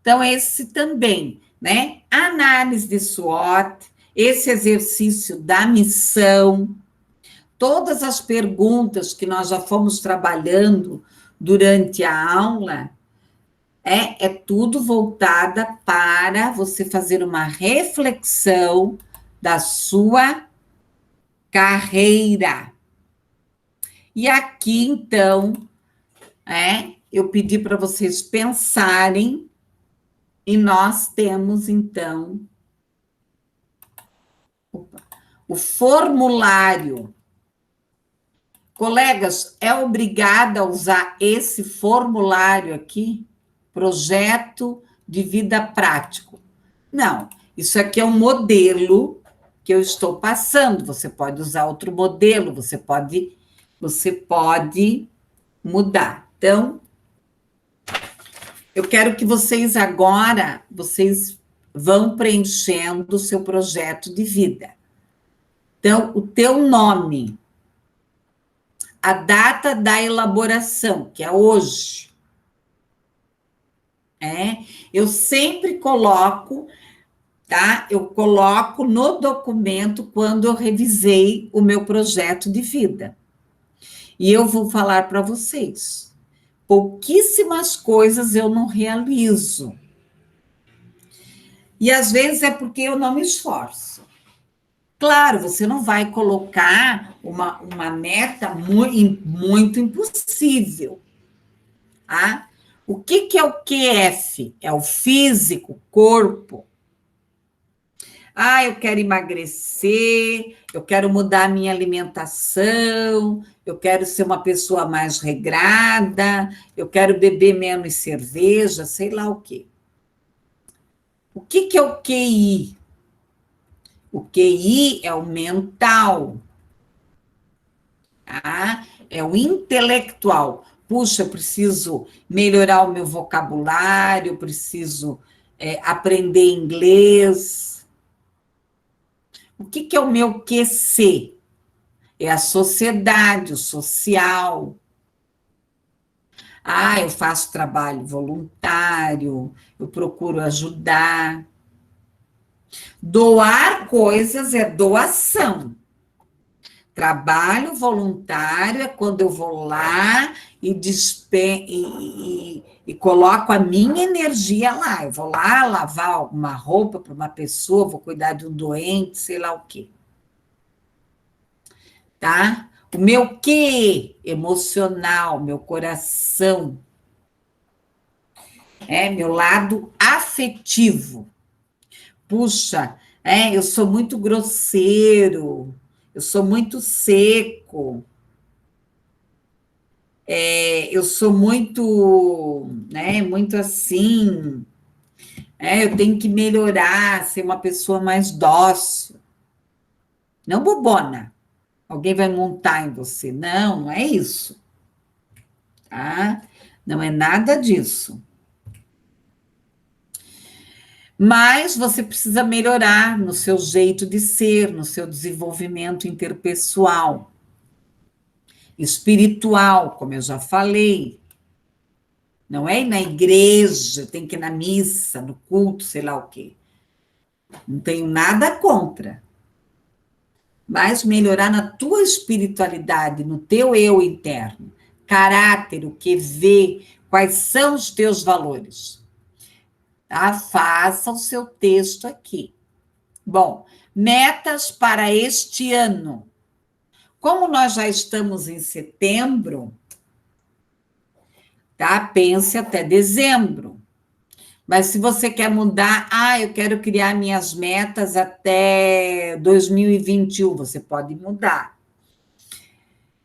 A: Então, esse também, né? Análise de SWOT, esse exercício da missão, todas as perguntas que nós já fomos trabalhando durante a aula, é tudo voltada para você fazer uma reflexão da sua carreira. E aqui, então, eu pedi para vocês pensarem, e nós temos, então, o formulário. Colegas, é obrigada a usar esse formulário aqui? Projeto de vida prático. Não, isso aqui é um modelo que eu estou passando. Você pode usar outro modelo, você pode mudar. Então, Eu quero que vocês agora, vocês vão preenchendo o seu projeto de vida. Então, o teu nome, a data da elaboração, que é hoje, eu sempre coloco, tá? Eu coloco no documento quando eu revisei o meu projeto de vida. E eu vou falar para vocês, pouquíssimas coisas eu não realizo. E às vezes é porque eu não me esforço. Claro, você não vai colocar uma meta muito impossível. Tá? O que é o QF? É o físico, corpo. Ah, eu quero emagrecer, eu quero mudar a minha alimentação, eu quero ser uma pessoa mais regrada, eu quero beber menos cerveja, sei lá o quê. O que é o QI? O QI é o mental, tá? É o intelectual. Puxa, eu preciso melhorar o meu vocabulário, eu preciso aprender inglês. O que é o meu QC? É a sociedade, o social. Ah, eu faço trabalho voluntário, eu procuro ajudar. Doar coisas é doação. Trabalho voluntário é quando eu vou lá e coloco a minha energia lá. Eu vou lá lavar uma roupa para uma pessoa, vou cuidar de um doente, sei lá o quê. Tá? O meu quê emocional, meu coração, meu lado afetivo. Puxa, eu sou muito grosseiro, eu sou muito seco, eu sou muito, muito assim, eu tenho que melhorar, ser uma pessoa mais dócil, não bobona. Alguém vai montar em você. Não, não é isso, tá? Não é nada disso. Mas você precisa melhorar no seu jeito de ser, no seu desenvolvimento interpessoal, espiritual, como eu já falei. Não é ir na igreja, tem que ir na missa, no culto, sei lá o quê. Não tenho nada contra. Mas melhorar na tua espiritualidade, no teu eu interno, caráter, o que vê, quais são os teus valores. Tá? Faça o seu texto aqui. Bom, metas para este ano. Como nós já estamos em setembro, tá? Pense até dezembro. Mas se você quer mudar, eu quero criar minhas metas até 2021, você pode mudar.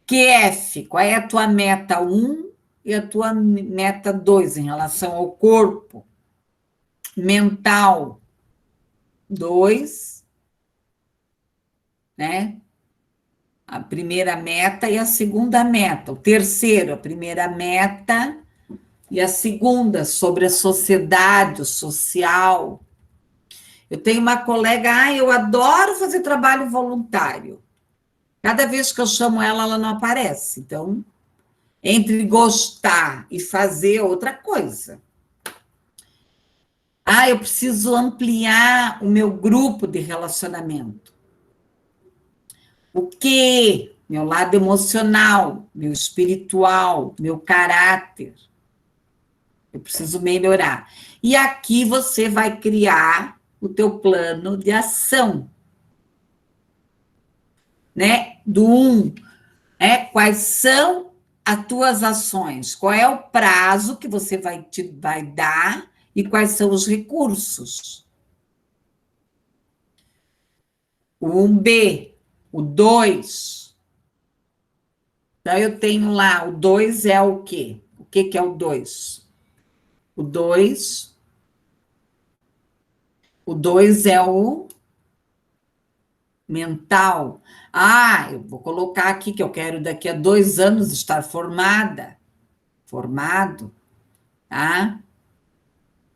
A: QF, qual é a tua meta 1 e a tua meta 2 em relação ao corpo? Mental, 2, né? A primeira meta e a segunda meta. O terceiro, a primeira meta e a segunda, sobre a sociedade, o social. Eu tenho uma colega, eu adoro fazer trabalho voluntário. Cada vez que eu chamo ela, ela não aparece. Então, entre gostar e fazer é outra coisa. Eu preciso ampliar o meu grupo de relacionamento. O quê? Meu lado emocional, meu espiritual, meu caráter. Eu preciso melhorar. E aqui você vai criar o teu plano de ação, né? Do 1, quais são as tuas ações? Qual é o prazo que você vai dar e quais são os recursos? O 1B, o 2. Então, eu tenho lá, o 2 é o quê? O que é o 2? O 2 é o mental. Eu vou colocar aqui que eu quero daqui a 2 anos estar formado, tá?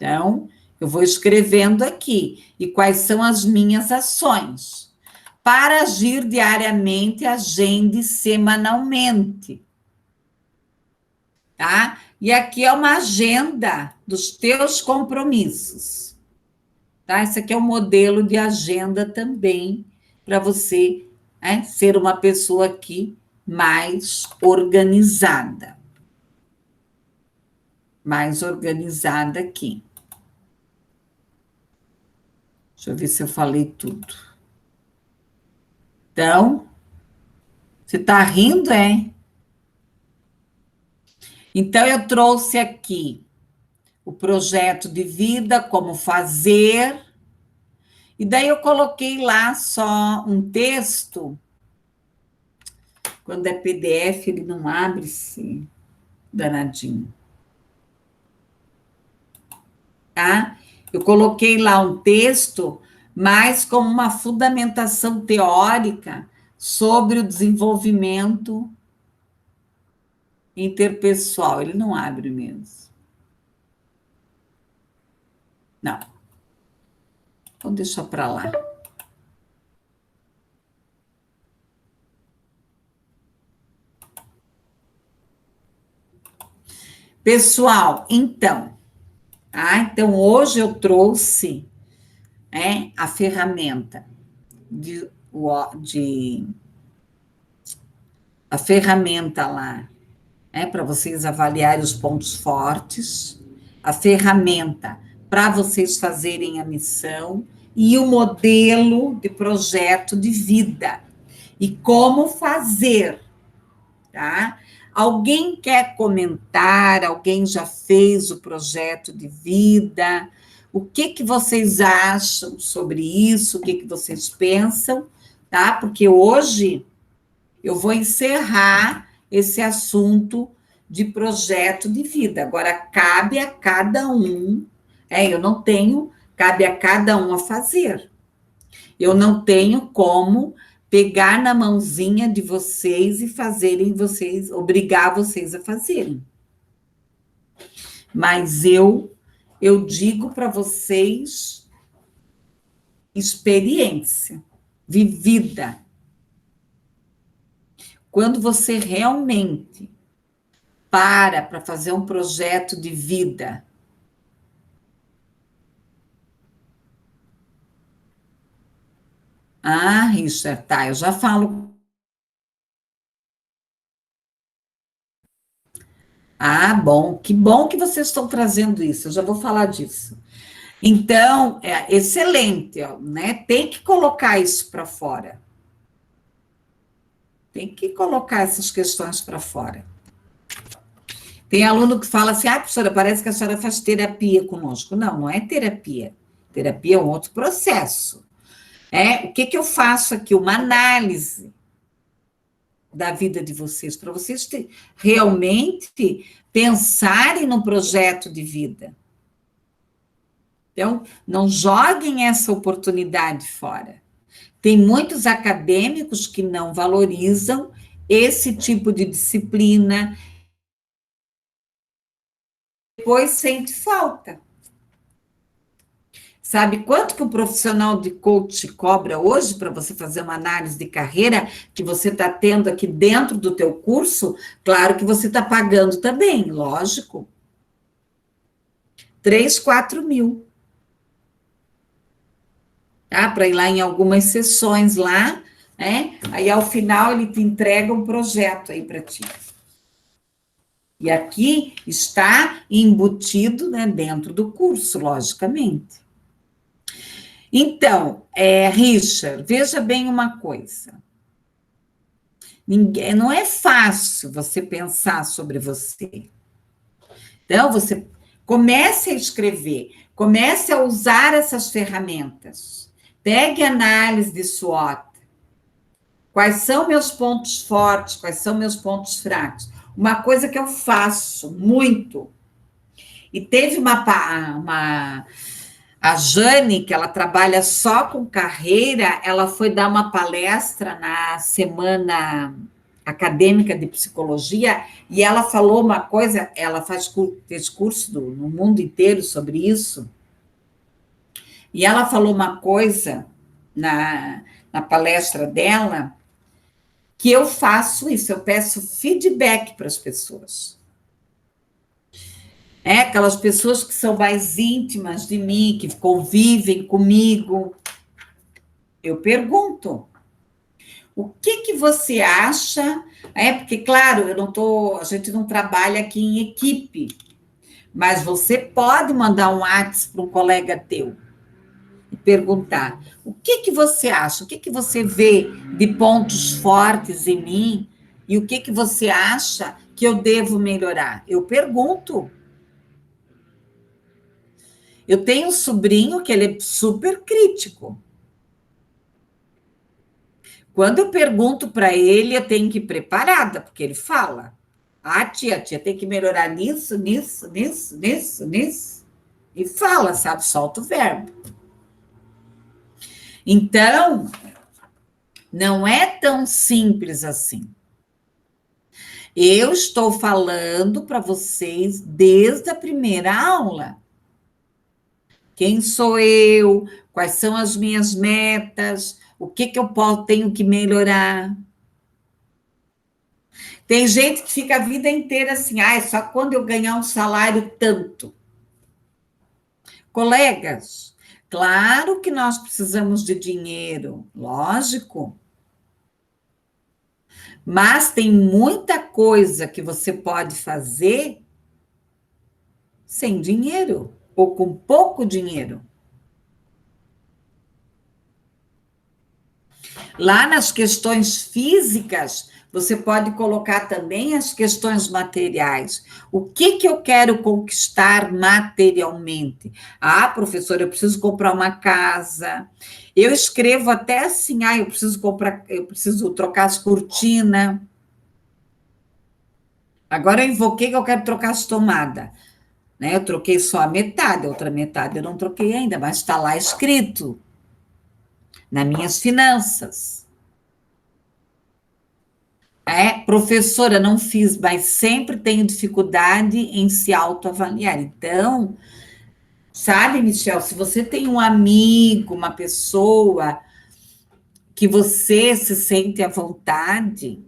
A: Então, eu vou escrevendo aqui. E quais são as minhas ações? Para agir diariamente, agende semanalmente. Tá? E aqui é uma agenda dos teus compromissos. Tá? Esse aqui é um modelo de agenda também para você, né, ser uma pessoa aqui mais organizada. Mais organizada aqui. Deixa eu ver se eu falei tudo. Então, você está rindo, é? Então, eu trouxe aqui o projeto de vida, como fazer, e daí eu coloquei lá só um texto. Quando é PDF, ele não abre-se, danadinho. Tá? Eu coloquei lá um texto, mas como uma fundamentação teórica sobre o desenvolvimento interpessoal. Ele não abre mesmo. Não. Então, deixa para lá. Pessoal, então, tá? Então, hoje eu trouxe a ferramenta a ferramenta lá, para vocês avaliarem os pontos fortes, a ferramenta para vocês fazerem a missão e o modelo de projeto de vida e como fazer, tá? Alguém quer comentar? Alguém já fez o projeto de vida? O que que vocês acham sobre isso? O que que vocês pensam, tá? Porque hoje eu vou encerrar esse assunto de projeto de vida. Agora, cabe a cada um, eu não tenho, cabe a cada um a fazer. Eu não tenho como pegar na mãozinha de vocês e fazerem vocês, obrigar vocês a fazerem. Mas eu digo para vocês experiência vivida. Quando você realmente para fazer um projeto de vida. Ah, Richard, tá, eu já falo. Ah, bom que vocês estão trazendo isso, eu já vou falar disso. Então, é excelente, ó, né? Tem que colocar isso para fora. Tem que colocar essas questões para fora. Tem aluno que fala assim, professora, parece que a senhora faz terapia conosco. Não, não é terapia. Terapia é um outro processo. O que eu faço aqui? Uma análise da vida de vocês, para vocês realmente pensarem no projeto de vida. Então, não joguem essa oportunidade fora. Tem muitos acadêmicos que não valorizam esse tipo de disciplina, depois sente falta. Sabe quanto que o profissional de coach cobra hoje para você fazer uma análise de carreira que você está tendo aqui dentro do teu curso? Claro que você está pagando também, lógico. 3, 4 mil. Tá? Para ir lá em algumas sessões lá, né? Aí ao final ele te entrega um projeto aí para ti. E aqui está embutido, né, dentro do curso, logicamente. Então, Richard, veja bem uma coisa. Não é fácil você pensar sobre você. Então, você comece a escrever, comece a usar essas ferramentas. Pegue análise de SWOT. Quais são meus pontos fortes? Quais são meus pontos fracos? Uma coisa que eu faço muito. E teve a Jane, que ela trabalha só com carreira, ela foi dar uma palestra na semana acadêmica de psicologia, e ela falou uma coisa, ela fez curso no mundo inteiro sobre isso, e ela falou uma coisa na palestra dela, que eu faço isso, eu peço feedback para as pessoas. Aquelas pessoas que são mais íntimas de mim, que convivem comigo, eu pergunto, o que você acha? Porque, claro, a gente não trabalha aqui em equipe, mas você pode mandar um WhatsApp para um colega teu e perguntar: o que você acha? O que você vê de pontos fortes em mim? E o que você acha que eu devo melhorar? Eu pergunto. Eu tenho um sobrinho que ele é super crítico. Quando eu pergunto para ele, eu tenho que ir preparada, porque ele fala: ah, tia, tem que melhorar nisso, nisso, nisso, nisso, nisso. E fala, sabe? Solta o verbo. Então, não é tão simples assim. Eu estou falando para vocês desde a primeira aula. Quem sou eu? Quais são as minhas metas? O que eu tenho que melhorar? Tem gente que fica a vida inteira assim, é só quando eu ganhar um salário tanto. Colegas, claro que nós precisamos de dinheiro, lógico. Mas tem muita coisa que você pode fazer sem dinheiro ou com pouco dinheiro. Lá nas questões físicas, você pode colocar também as questões materiais. O que eu quero conquistar materialmente? Ah, professora, eu preciso comprar uma casa. Eu escrevo até assim, eu preciso trocar as cortinas. Agora eu invoquei que eu quero trocar as tomadas. Né? Eu troquei só a metade, a outra metade eu não troquei ainda, mas está lá escrito nas minhas finanças. Professora, não fiz, mas sempre tenho dificuldade em se autoavaliar. Então, sabe, Michel, se você tem um amigo, uma pessoa que você se sente à vontade,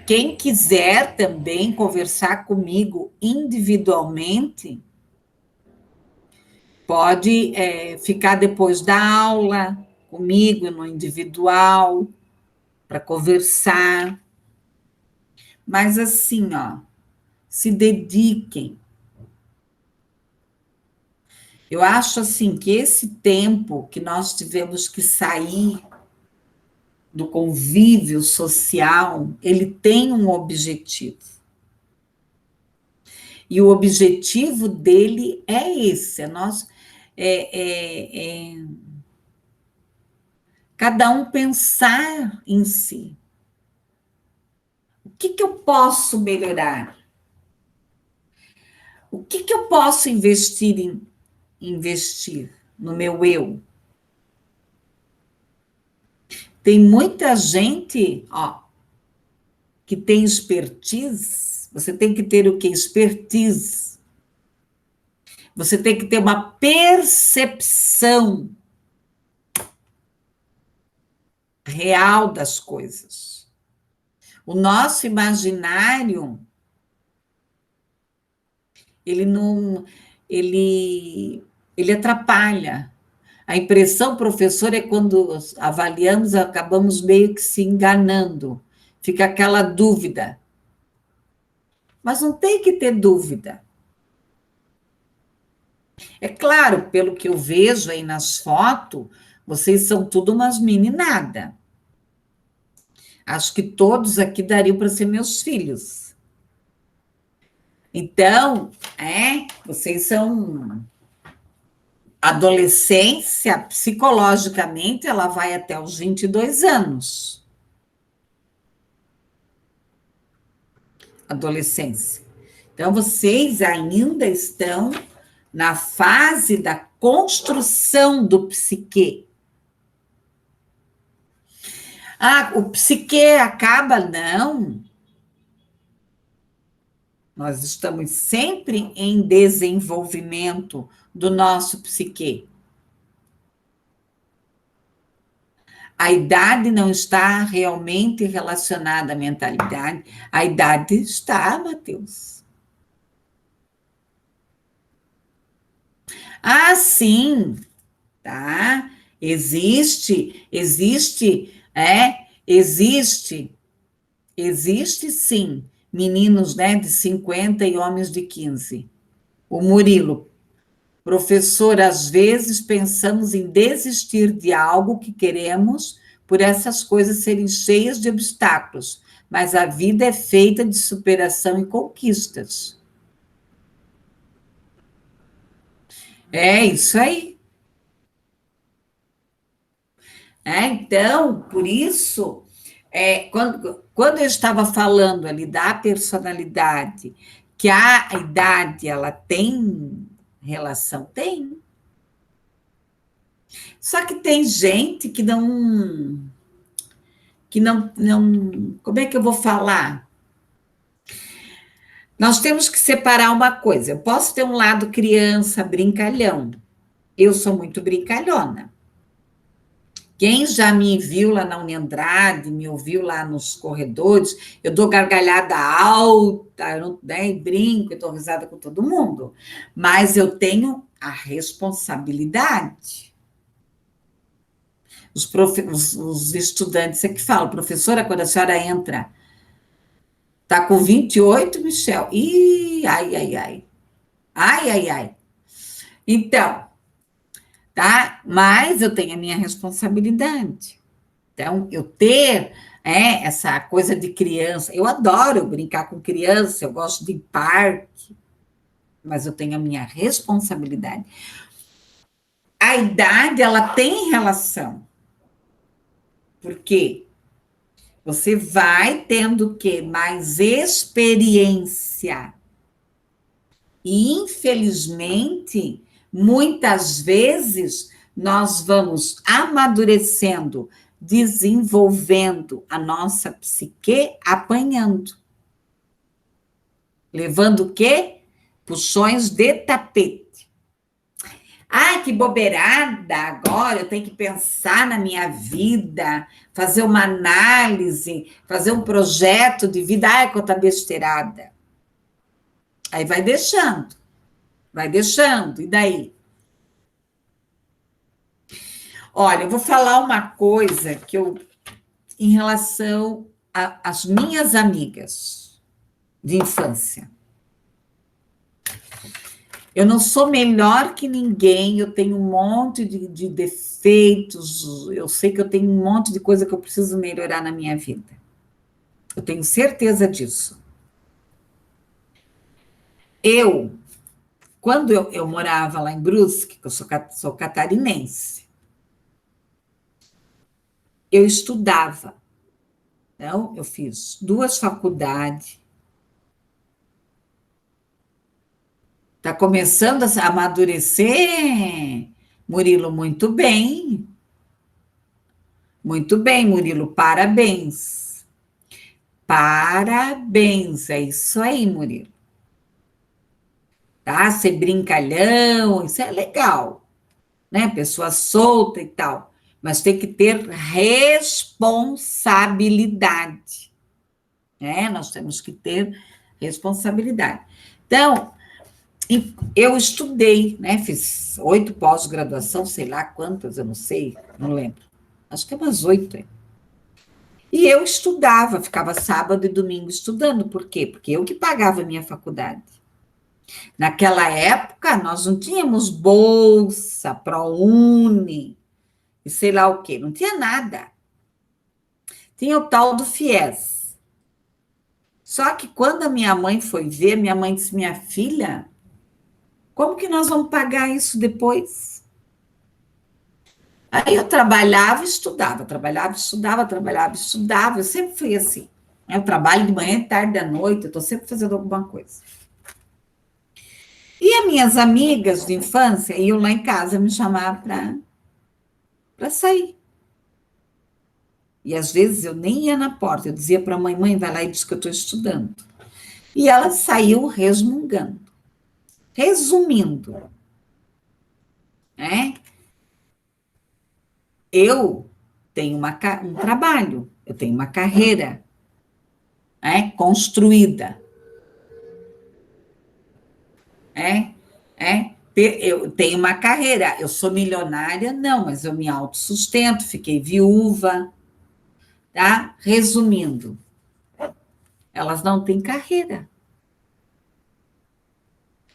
A: quem quiser também conversar comigo individualmente, pode ficar depois da aula comigo no individual para conversar. Mas assim, ó, se dediquem. Eu acho assim que esse tempo que nós tivemos que sair do convívio social, ele tem um objetivo. E o objetivo dele é esse, cada um pensar em si. O que eu posso melhorar? O que eu posso investir no meu eu? Tem muita gente, ó, que tem expertise. Você tem que ter o que? Expertise. Você tem que ter uma percepção real das coisas. O nosso imaginário, ele não, ele atrapalha. A impressão, professor, é quando avaliamos, acabamos meio que se enganando. Fica aquela dúvida. Mas não tem que ter dúvida. É claro, pelo que eu vejo aí nas fotos, vocês são tudo umas meninadas. Acho que todos aqui dariam para ser meus filhos. Então, vocês são... Adolescência, psicologicamente, ela vai até os 22 anos. Adolescência. Então, vocês ainda estão na fase da construção do psique. Ah, o psique acaba? Não. Nós estamos sempre em desenvolvimento do nosso psique. A idade não está realmente relacionada à mentalidade. A idade está, Matheus. Ah, sim, tá? Existe sim, meninos, né, de 50 e homens de 15. O Murilo, professor, às vezes pensamos em desistir de algo que queremos por essas coisas serem cheias de obstáculos, mas a vida é feita de superação e conquistas. É isso aí. Então, por isso, quando eu estava falando ali da personalidade, que a idade ela tem relação, tem. Só que tem gente que não, como é que eu vou falar? Nós temos que separar uma coisa. Eu posso ter um lado criança, brincalhão. Eu sou muito brincalhona. Quem já me viu lá na Uniandrade, me ouviu lá nos corredores, eu dou gargalhada alta, eu não, né, brinco, eu dou risada com todo mundo. Mas eu tenho a responsabilidade. Os estudantes é que falam, professora, quando a senhora entra, tá com 28, Michel? Ih, ai, ai, ai. Ai, ai, ai. Então, tá? Mas eu tenho a minha responsabilidade. Então, eu ter essa coisa de criança, eu adoro brincar com criança, eu gosto de parque, mas eu tenho a minha responsabilidade. A idade, ela tem relação, porque você vai tendo o quê? Mais experiência. E, infelizmente, muitas vezes, nós vamos amadurecendo, desenvolvendo a nossa psique, apanhando. Levando o quê? Puxões de tapete. Ai, que bobeirada! Agora eu tenho que pensar na minha vida, fazer uma análise, fazer um projeto de vida. Ai, quanta besteirada. Aí vai deixando, e daí? Olha, eu vou falar uma coisa em relação às minhas amigas de infância. Eu não sou melhor que ninguém, eu tenho um monte de defeitos, eu sei que eu tenho um monte de coisa que eu preciso melhorar na minha vida. Eu tenho certeza disso. Eu, quando eu morava lá em Brusque, que eu sou catarinense, eu estudava. Então, eu fiz 2 faculdades. Está começando a amadurecer, Murilo, muito bem. Muito bem, Murilo, parabéns. Parabéns, é isso aí, Murilo. Tá? Ser brincalhão, isso é legal, né? Pessoa solta e tal, mas tem que ter responsabilidade, né? Nós temos que ter responsabilidade. Então, eu estudei, né? Fiz 8 pós-graduação, sei lá quantas, eu não sei, não lembro. Acho que é umas 8. E eu estudava, ficava sábado e domingo estudando. Por quê? Porque eu que pagava a minha faculdade. Naquela época, nós não tínhamos bolsa, ProUni, e sei lá o quê, não tinha nada. Tinha o tal do FIES. Só que quando a minha mãe foi ver, minha mãe disse: minha filha, como que nós vamos pagar isso depois? Aí eu trabalhava e estudava, trabalhava, estudava, trabalhava, estudava, eu sempre fui assim. Eu trabalho de manhã, tarde, à noite, eu estou sempre fazendo alguma coisa. E as minhas amigas de infância iam lá em casa me chamar para sair. E às vezes eu nem ia na porta, eu dizia para a mãe, mãe, vai lá e diz que eu estou estudando. E ela saiu resmungando. Resumindo, né? Eu tenho um trabalho, eu tenho uma carreira, né, construída, né? Eu tenho uma carreira, eu sou milionária, não, mas eu me autossustento, fiquei viúva, tá? Resumindo, elas não têm carreira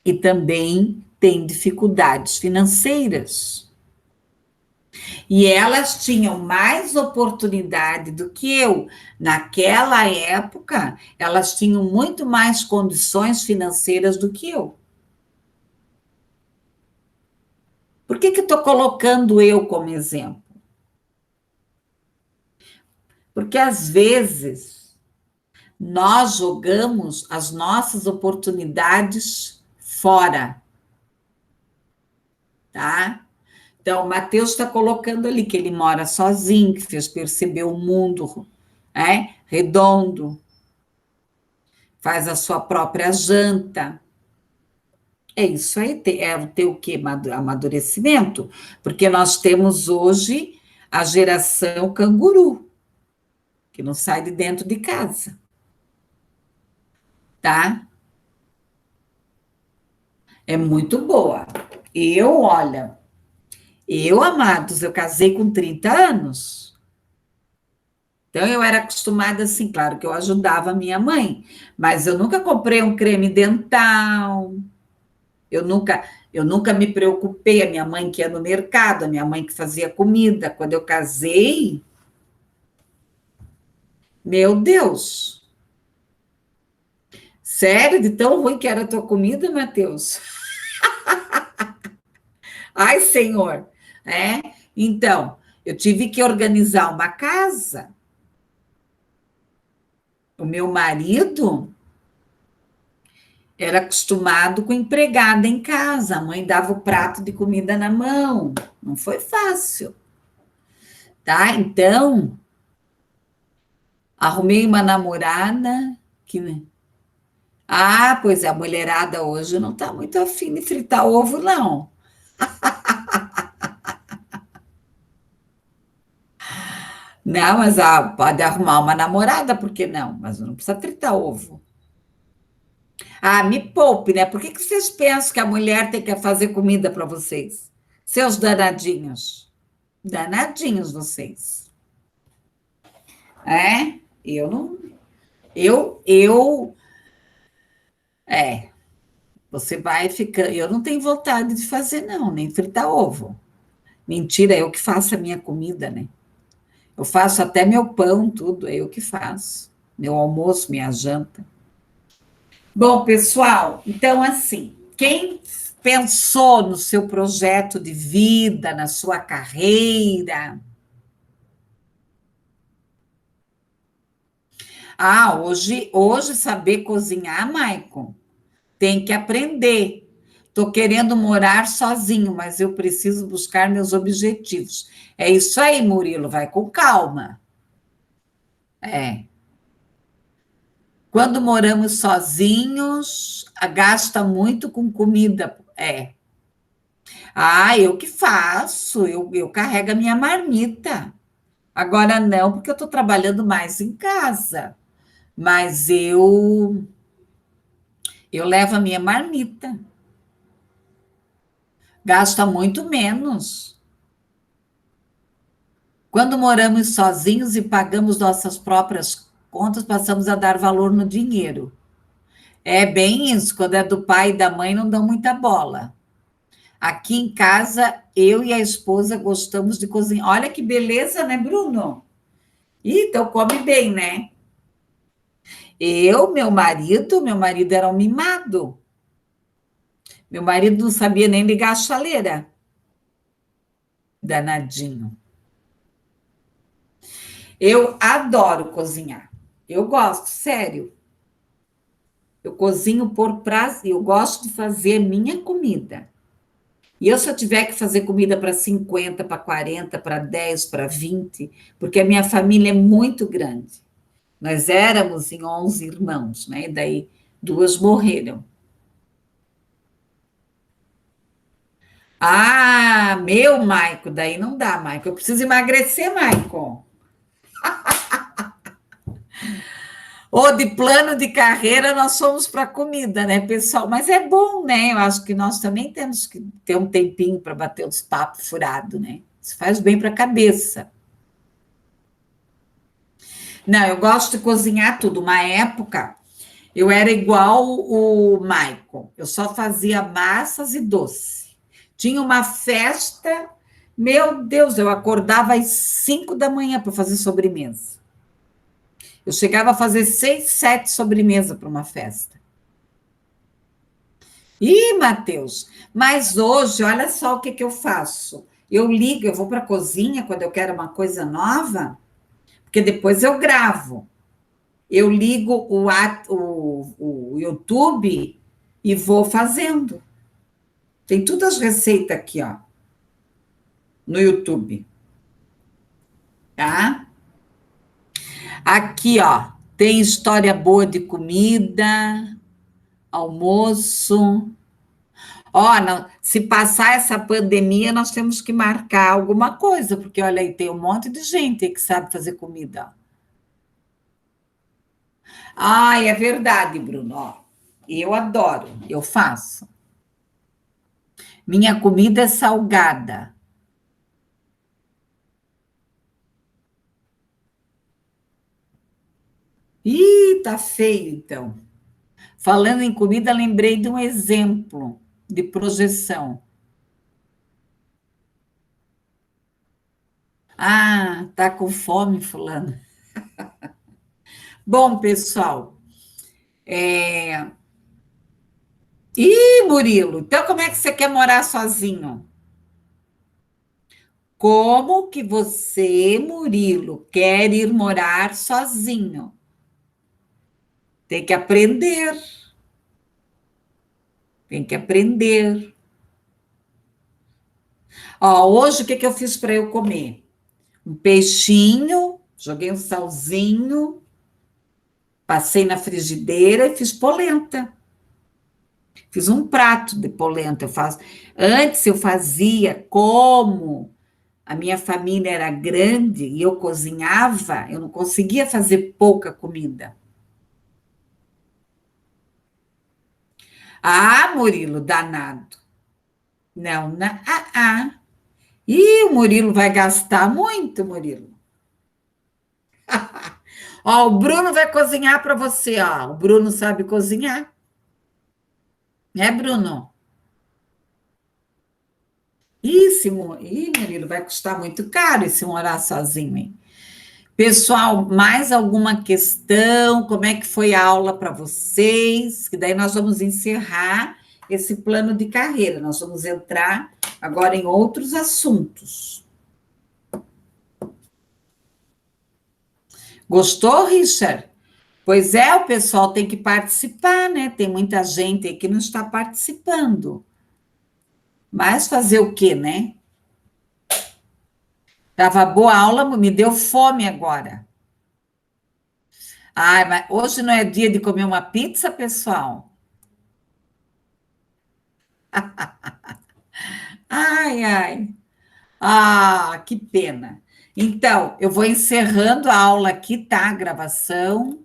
A: e também têm dificuldades financeiras. E elas tinham mais oportunidade do que eu. Naquela época, elas tinham muito mais condições financeiras do que eu. Por que estou colocando eu como exemplo? Porque às vezes nós jogamos as nossas oportunidades fora, tá? Então, o Matheus está colocando ali que ele mora sozinho, que fez perceber o mundo, né? Redondo, faz a sua própria janta. É isso aí, é ter o quê? Amadurecimento, porque nós temos hoje a geração canguru, que não sai de dentro de casa, tá? É muito boa. Olha, amados, eu casei com 30 anos. Então, eu era acostumada assim, claro que eu ajudava a minha mãe, mas eu nunca comprei um creme dental, eu nunca, eu nunca me preocupei, a minha mãe que ia no mercado, a minha mãe que fazia comida. Quando eu casei, meu Deus, sério, de tão ruim que era a tua comida, Matheus? Ai, Senhor, é? Então, eu tive que organizar uma casa. O meu marido era acostumado com empregada em casa, a mãe dava o prato de comida na mão, não foi fácil, tá? Então, arrumei uma namorada que. Ah, pois é, a mulherada hoje não está muito afim de fritar ovo, não. Não, mas pode arrumar uma namorada, por que não? Mas não precisa fritar ovo. Ah, me poupe, né? Por que vocês pensam que a mulher tem que fazer comida para vocês? Seus danadinhos. Danadinhos vocês. É? Eu não. É. Você vai ficar. Eu não tenho vontade de fazer, não, nem fritar ovo. Mentira, eu que faço a minha comida, né? Eu faço até meu pão, tudo, é eu que faço. Meu almoço, minha janta. Bom, pessoal, então assim, quem pensou no seu projeto de vida, na sua carreira? Ah, hoje saber cozinhar, Maicon, tem que aprender. Estou querendo morar sozinho, mas eu preciso buscar meus objetivos. É isso aí, Murilo, vai com calma. É. Quando moramos sozinhos, gasta muito com comida. É. Ah, eu que faço, eu carrego a minha marmita. Agora não, porque eu estou trabalhando mais em casa, mas eu levo a minha marmita. Gasta muito menos. Quando moramos sozinhos e pagamos nossas próprias contas, passamos a dar valor no dinheiro. É bem isso, quando é do pai e da mãe, não dão muita bola. Aqui em casa, eu e a esposa gostamos de cozinhar. Olha que beleza, né, Bruno? Ih, então come bem, né? Meu marido era um mimado. Meu marido não sabia nem ligar a chaleira. Danadinho. Eu adoro cozinhar. Eu gosto, sério. Eu cozinho por prazer, eu gosto de fazer minha comida. E eu, se eu tiver que fazer comida para 50, para 40, para 10, para 20, porque a minha família é muito grande. Nós éramos em 11 irmãos, né? E daí duas morreram. Ah, meu Maico, daí não dá, Maico. Eu preciso emagrecer, Maico. Ou de plano de carreira, nós somos para comida, né, pessoal? Mas é bom, né? Eu acho que nós também temos que ter um tempinho para bater os papos furados, né? Isso faz bem para a cabeça. Não, eu gosto de cozinhar tudo. Uma época, eu era igual o Michael. Eu só fazia massas e doce. Tinha uma festa, meu Deus, eu acordava às 5 da manhã para fazer sobremesa. Eu chegava a fazer 6, 7 sobremesas para uma festa. Ih, Matheus, mas hoje, olha só o que, que eu faço. Eu ligo, eu vou para a cozinha quando eu quero uma coisa nova, porque depois eu gravo. Eu ligo o YouTube e vou fazendo. Tem todas as receitas aqui, ó, no YouTube, tá? Aqui, ó, tem história boa de comida, almoço. Ó, se passar essa pandemia, nós temos que marcar alguma coisa, porque olha aí, tem um monte de gente aí que sabe fazer comida. Ai, é verdade, Bruno. Ó, eu adoro, eu faço. Minha comida é salgada. Ih, tá feio, então. Falando em comida, lembrei de um exemplo de projeção. Ah, tá com fome, fulano. Bom, pessoal, ih, Murilo, então como é que você quer morar sozinho? Como que você, Murilo, quer ir morar sozinho? Tem que aprender, tem que aprender. Ó, hoje o que que eu fiz para eu comer? Um peixinho, joguei um salzinho, passei na frigideira e fiz polenta. Fiz um prato de polenta. Eu faço. Antes eu fazia como a minha família era grande e eu cozinhava, eu não conseguia fazer pouca comida. Ah, Murilo, danado. Não, não, Ih, o Murilo vai gastar muito, Murilo. Ó, o Bruno vai cozinhar para você, ó. O Bruno sabe cozinhar, né, Bruno? Ih, Murilo, vai custar muito caro esse morar sozinho, hein? Pessoal, mais alguma questão? Como é que foi a aula para vocês? Que daí nós vamos encerrar esse plano de carreira. Nós vamos entrar agora em outros assuntos. Gostou, Richard? Pois é, o pessoal tem que participar, né? Tem muita gente aí que não está participando. Mas fazer o quê, né? Tava boa a aula, me deu fome agora. Ai, mas hoje não é dia de comer uma pizza, pessoal? Ai, ai. Ah, que pena. Então, eu vou encerrando a aula aqui, tá? A gravação.